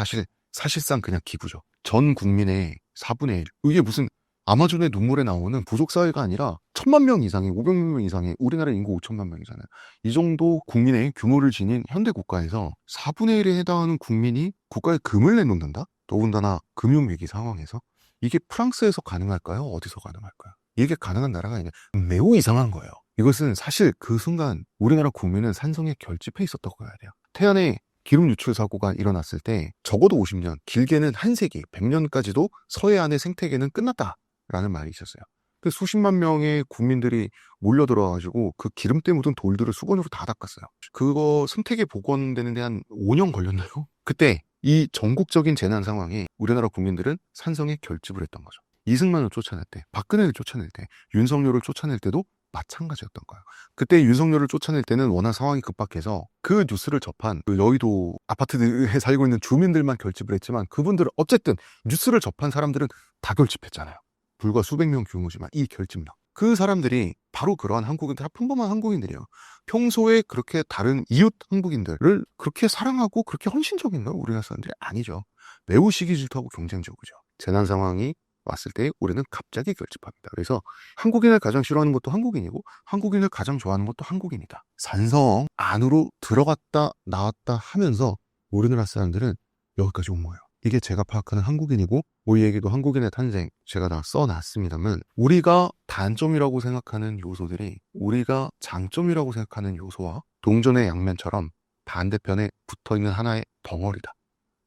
사실상 그냥 기부죠. 전 국민의 4분의 1. 이게 무슨 아마존의 눈물에 나오는 부족사회가 아니라 1,000만 명 이상의, 500만 명 이상의, 우리나라 인구 5천만 명이잖아요. 이 정도 국민의 규모를 지닌 현대 국가에서 4분의 1에 해당하는 국민이 국가에 금을 내놓는다? 더군다나 금융위기 상황에서? 이게 프랑스에서 가능할까요? 어디서 가능할까요? 이게 가능한 나라가 아니냐. 매우 이상한 거예요. 이것은 사실 그 순간 우리나라 국민은 산성에 결집해 있었다고 봐야 돼요. 태안에 기름 유출 사고가 일어났을 때 적어도 50년, 길게는 한 세기, 100년까지도 서해안의 생태계는 끝났다라는 말이 있었어요. 그 수십만 명의 국민들이 몰려들어가지고 그 기름때 묻은 돌들을 수건으로 다 닦았어요. 그거 생태계 복원되는 데 한 5년 걸렸나요? 그때 이 전국적인 재난 상황에 우리나라 국민들은 산성에 결집을 했던 거죠. 이승만을 쫓아낼 때, 박근혜를 쫓아낼 때, 윤석열을 쫓아낼 때도 마찬가지였던 거예요. 그때 윤석열을 쫓아낼 때는 워낙 상황이 급박해서 그 뉴스를 접한 그 여의도 아파트에 살고 있는 주민들만 결집을 했지만 그분들은 어쨌든 뉴스를 접한 사람들은 다 결집했잖아요. 불과 수백 명 규모지만 이 결집력. 그 사람들이 바로 그러한 한국인들, 평범한 한국인들이에요. 평소에 그렇게 다른 이웃 한국인들을 그렇게 사랑하고 그렇게 헌신적인가요? 우리나라 사람들이 아니죠. 매우 시기질투하고 경쟁적이죠. 재난 상황이 왔을 때 우리는 갑자기 결집합니다. 그래서 한국인을 가장 싫어하는 것도 한국인이고 한국인을 가장 좋아하는 것도 한국인이다. 산성 안으로 들어갔다 나왔다 하면서 우리나라 사람들은 여기까지 온 거예요. 이게 제가 파악하는 한국인이고 우리에게도 한국인의 탄생 제가 다 써놨습니다만, 우리가 단점이라고 생각하는 요소들이 우리가 장점이라고 생각하는 요소와 동전의 양면처럼 반대편에 붙어있는 하나의 덩어리다.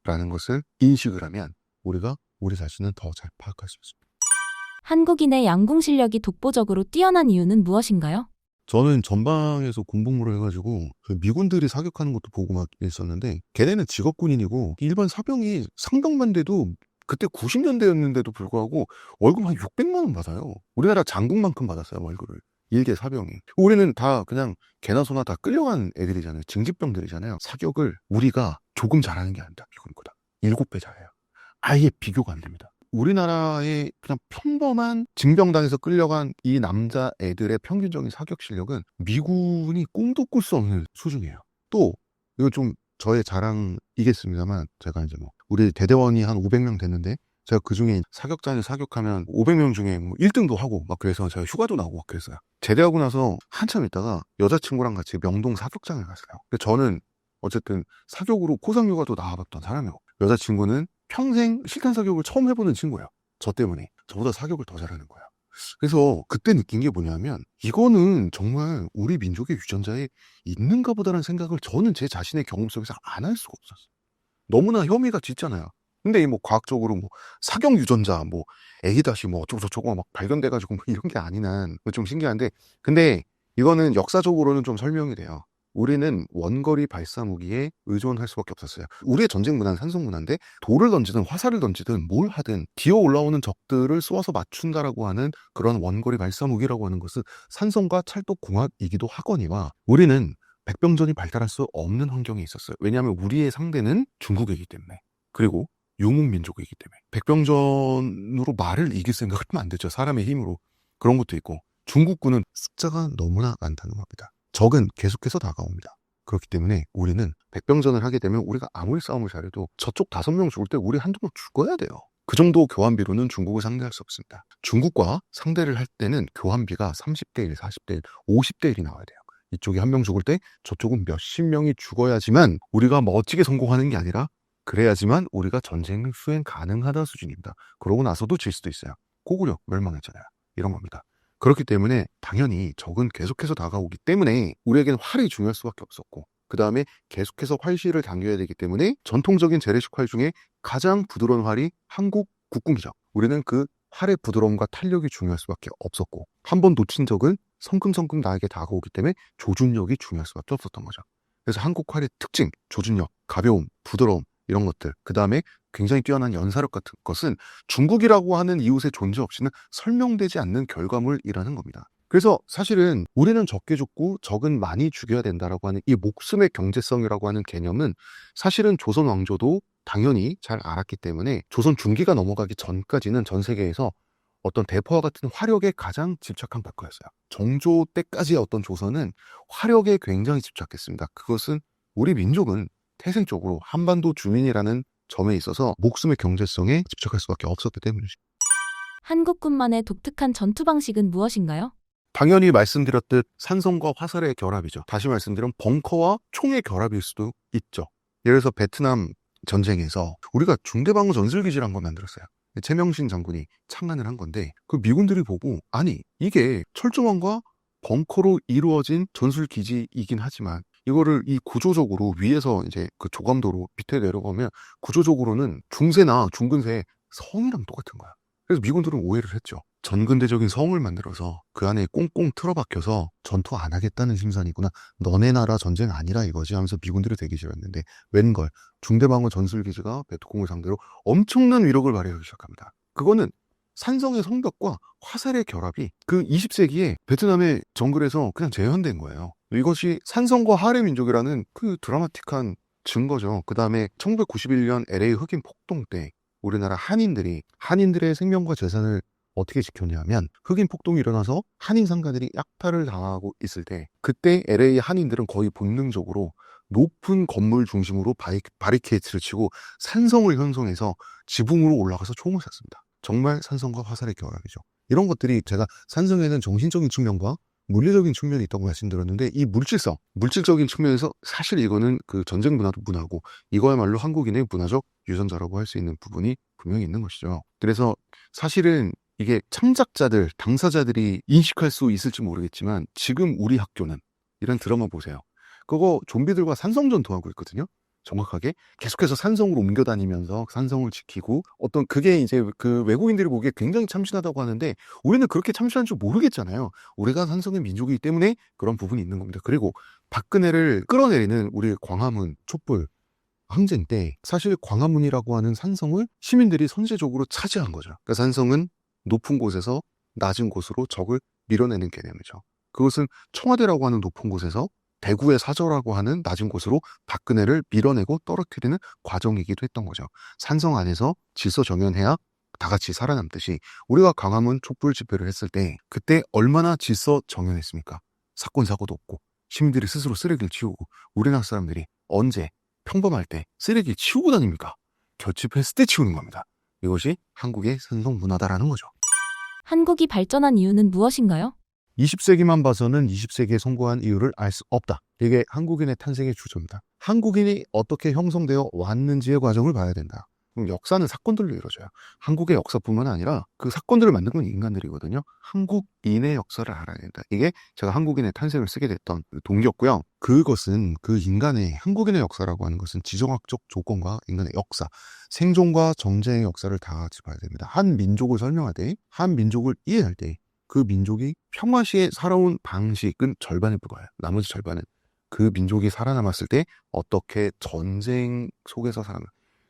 라는 것을 인식을 하면 우리가 우리 자신을 더 잘 파악할 수 있습니다. 한국인의 양궁 실력이 독보적으로 뛰어난 이유는 무엇인가요? 저는 전방에서 군복무를 해가지고 그 미군들이 사격하는 것도 보고 막 있었는데 걔네는 직업군인이고 일반 사병이 상병만 돼도 그때 90년대였는데도 불구하고 월급 한 600만 원 받아요. 우리나라 장군만큼 받았어요, 월급을. 일개 사병이. 우리는 다 그냥 개나 소나 다 끌려간 애들이잖아요. 징집병들이잖아요. 사격을 우리가 조금 잘하는 게 아니다. 미군보다 7배 잘해요. 아예 비교가 안 됩니다. 우리나라의 그냥 평범한 징병당에서 끌려간 이 남자 애들의 평균적인 사격 실력은 미군이 꿈도 꿀 수 없는 수준이에요. 또 이거 좀 저의 자랑이겠습니다만 제가 이제 뭐 우리 대대원이 한 500명 됐는데 제가 그중에 사격장에 사격하면 500명 중에 뭐 1등도 하고 막 그래서 제가 휴가도 나오고 막 그랬어요. 제대하고 나서 한참 있다가 여자친구랑 같이 명동 사격장에 갔어요. 근데 저는 어쨌든 사격으로 포상휴가도 나와봤던 사람이고 여자친구는 평생 실탄 사격을 처음 해보는 친구예요. 저 때문에. 저보다 사격을 더 잘하는 거야. 그래서 그때 느낀 게 뭐냐면 이거는 정말 우리 민족의 유전자에 있는가 보다라는 생각을 저는 제 자신의 경험 속에서 안 할 수가 없었어요. 너무나 혐의가 짙잖아요. 근데 이 뭐 과학적으로 뭐 사격 유전자 뭐 에이다시 뭐 어쩌고 저쩌고 막 발견돼가지고 뭐 이런 게 아니난 좀 신기한데 근데 이거는 역사적으로는 좀 설명이 돼요. 우리는 원거리 발사 무기에 의존할 수밖에 없었어요. 우리의 전쟁 문화는 산성 문화인데 돌을 던지든 화살을 던지든 뭘 하든 기어 올라오는 적들을 쏘아서 맞춘다라고 하는 그런 원거리 발사 무기라고 하는 것은 산성과 찰떡 궁합이기도 하거니와 우리는 백병전이 발달할 수 없는 환경에 있었어요. 왜냐하면 우리의 상대는 중국이기 때문에 그리고 유목민족이기 때문에 백병전으로 말을 이길 생각을 하면 안 되죠. 사람의 힘으로. 그런 것도 있고 중국군은 숫자가 너무나 많다는 겁니다. 적은 계속해서 다가옵니다. 그렇기 때문에 우리는 백병전을 하게 되면 우리가 아무리 싸움을 잘해도 저쪽 5명 죽을 때 우리 한두 명 죽어야 돼요. 그 정도 교환비로는 중국을 상대할 수 없습니다. 중국과 상대를 할 때는 교환비가 30대 1, 40대 1, 50대 1이 나와야 돼요. 이쪽이 한 명 죽을 때 저쪽은 몇십 명이 죽어야지만 우리가 멋지게 성공하는 게 아니라 그래야지만 우리가 전쟁을 수행 가능하다는 수준입니다. 그러고 나서도 질 수도 있어요. 고구려 멸망했잖아요. 이런 겁니다. 그렇기 때문에 당연히 적은 계속해서 다가오기 때문에 우리에게는 활이 중요할 수밖에 없었고 그 다음에 계속해서 활시를 당겨야 되기 때문에 전통적인 재래식 활 중에 가장 부드러운 활이 한국 국궁기죠. 우리는 그 활의 부드러움과 탄력이 중요할 수밖에 없었고 한 번 놓친 적은 성큼성큼 나에게 다가오기 때문에 조준력이 중요할 수밖에 없었던 거죠. 그래서 한국 활의 특징, 조준력, 가벼움, 부드러움 이런 것들 그 다음에 굉장히 뛰어난 연사력 같은 것은 중국이라고 하는 이웃의 존재 없이는 설명되지 않는 결과물이라는 겁니다. 그래서 사실은 우리는 적게 죽고 적은 많이 죽여야 된다라고 하는 이 목숨의 경제성이라고 하는 개념은 사실은 조선 왕조도 당연히 잘 알았기 때문에 조선 중기가 넘어가기 전까지는 전 세계에서 어떤 대포와 같은 화력에 가장 집착한 백화였어요. 정조 때까지의 어떤 조선은 화력에 굉장히 집착했습니다. 그것은 우리 민족은 태생적으로 한반도 주민이라는 점에 있어서 목숨의 경제성에 집착할 수밖에 없었기 때문이죠. 한국군만의 독특한 전투 방식은 무엇인가요? 당연히 말씀드렸듯 산성과 화살의 결합이죠. 다시 말씀드리면 벙커와 총의 결합일 수도 있죠. 예를 들어서 베트남 전쟁에서 우리가 중대방어 전술기지란 걸 만들었어요. 최명신 장군이 창안을 한 건데 그 미군들이 보고 아니 이게 철조망과 벙커로 이루어진 전술기지이긴 하지만 이거를 이 구조적으로 위에서 이제 그 조감도로 밑에 내려가면 구조적으로는 중세나 중근세의 성이랑 똑같은 거야. 그래서 미군들은 오해를 했죠. 전근대적인 성을 만들어서 그 안에 꽁꽁 틀어박혀서 전투 안 하겠다는 심산이구나. 너네 나라 전쟁 아니라 이거지 하면서 미군들이 되기 싫었는데 웬걸 중대방어 전술기지가 베트콩을 상대로 엄청난 위력을 발휘하기 시작합니다. 그거는 산성의 성벽과 화살의 결합이 그 20세기에 베트남의 정글에서 그냥 재현된 거예요. 이것이 산성과 활의 민족이라는 그 드라마틱한 증거죠. 그 다음에 1991년 LA 흑인 폭동 때 우리나라 한인들의 생명과 재산을 어떻게 지켰냐면 흑인 폭동이 일어나서 한인 상가들이 약탈을 당하고 있을 때 그때 LA 한인들은 거의 본능적으로 높은 건물 중심으로 바리케이트를 치고 산성을 형성해서 지붕으로 올라가서 총을 쐈습니다. 정말 산성과 화살의 결합이죠. 이런 것들이 제가 산성에는 정신적인 측면과 물리적인 측면이 있다고 말씀드렸는데 이 물질적인 측면에서 사실 이거는 그 전쟁 문화도 문화고 이거야말로 한국인의 문화적 유전자라고 할 수 있는 부분이 분명히 있는 것이죠. 그래서 사실은 이게 참작자들, 당사자들이 인식할 수 있을지 모르겠지만 지금 우리 학교는 이런 드라마 보세요. 그거 좀비들과 산성전투하고 있거든요. 정확하게 계속해서 산성으로 옮겨 다니면서 산성을 지키고 어떤 그게 이제 그 외국인들이 보기에 굉장히 참신하다고 하는데 우리는 그렇게 참신한 줄 모르겠잖아요. 우리가 산성의 민족이기 때문에 그런 부분이 있는 겁니다. 그리고 박근혜를 끌어내리는 우리 광화문 촛불 항쟁 때 사실 광화문이라고 하는 산성을 시민들이 선제적으로 차지한 거죠. 그러니까 산성은 높은 곳에서 낮은 곳으로 적을 밀어내는 개념이죠. 그것은 청와대라고 하는 높은 곳에서 대구의 사저라고 하는 낮은 곳으로 박근혜를 밀어내고 떨어뜨리는 과정이기도 했던 거죠. 산성 안에서 질서 정연해야 다 같이 살아남듯이 우리가 광화문 촛불 집회를 했을 때 그때 얼마나 질서 정연했습니까? 사건 사고도 없고 시민들이 스스로 쓰레기를 치우고 우리나라 사람들이 언제 평범할 때 쓰레기 치우고 다닙니까? 결집했을 때 치우는 겁니다. 이것이 한국의 산성 문화다라는 거죠. 한국이 발전한 이유는 무엇인가요? 20세기만 봐서는 20세기에 성공한 이유를 알 수 없다. 이게 한국인의 탄생의 주조입니다. 한국인이 어떻게 형성되어 왔는지의 과정을 봐야 된다. 그럼 역사는 사건들로 이루어져요. 한국의 역사뿐만 아니라 그 사건들을 만든 건 인간들이거든요. 한국인의 역사를 알아야 된다. 이게 제가 한국인의 탄생을 쓰게 됐던 동기였고요. 그것은 그 인간의 한국인의 역사라고 하는 것은 지정학적 조건과 인간의 역사, 생존과 정쟁의 역사를 다 같이 봐야 됩니다. 한 민족을 설명할 때, 한 민족을 이해할 때 그 민족이 평화시에 살아온 방식은 절반에 불과해요. 나머지 절반은 그 민족이 살아남았을 때 어떻게 전쟁 속에서 살아남.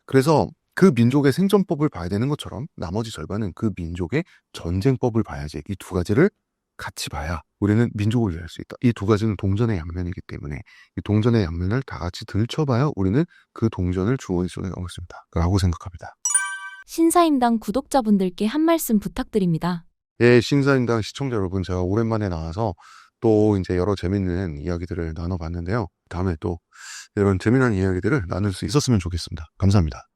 그래서 그 민족의 생존법을 봐야 되는 것처럼 나머지 절반은 그 민족의 전쟁법을 봐야지. 이 두 가지를 같이 봐야 우리는 민족을 이해할 수 있다. 이 두 가지는 동전의 양면이기 때문에 이 동전의 양면을 다 같이 들춰봐야 우리는 그 동전을 주워낼 수 있습니다. 라고 생각합니다. 신사임당 구독자분들께 한 말씀 부탁드립니다. 예, 신사임당 시청자 여러분, 제가 오랜만에 나와서 또 이제 여러 재밌는 이야기들을 나눠봤는데요. 다음에 또 이런 재미난 이야기들을 나눌 수 있었으면 좋겠습니다. 감사합니다.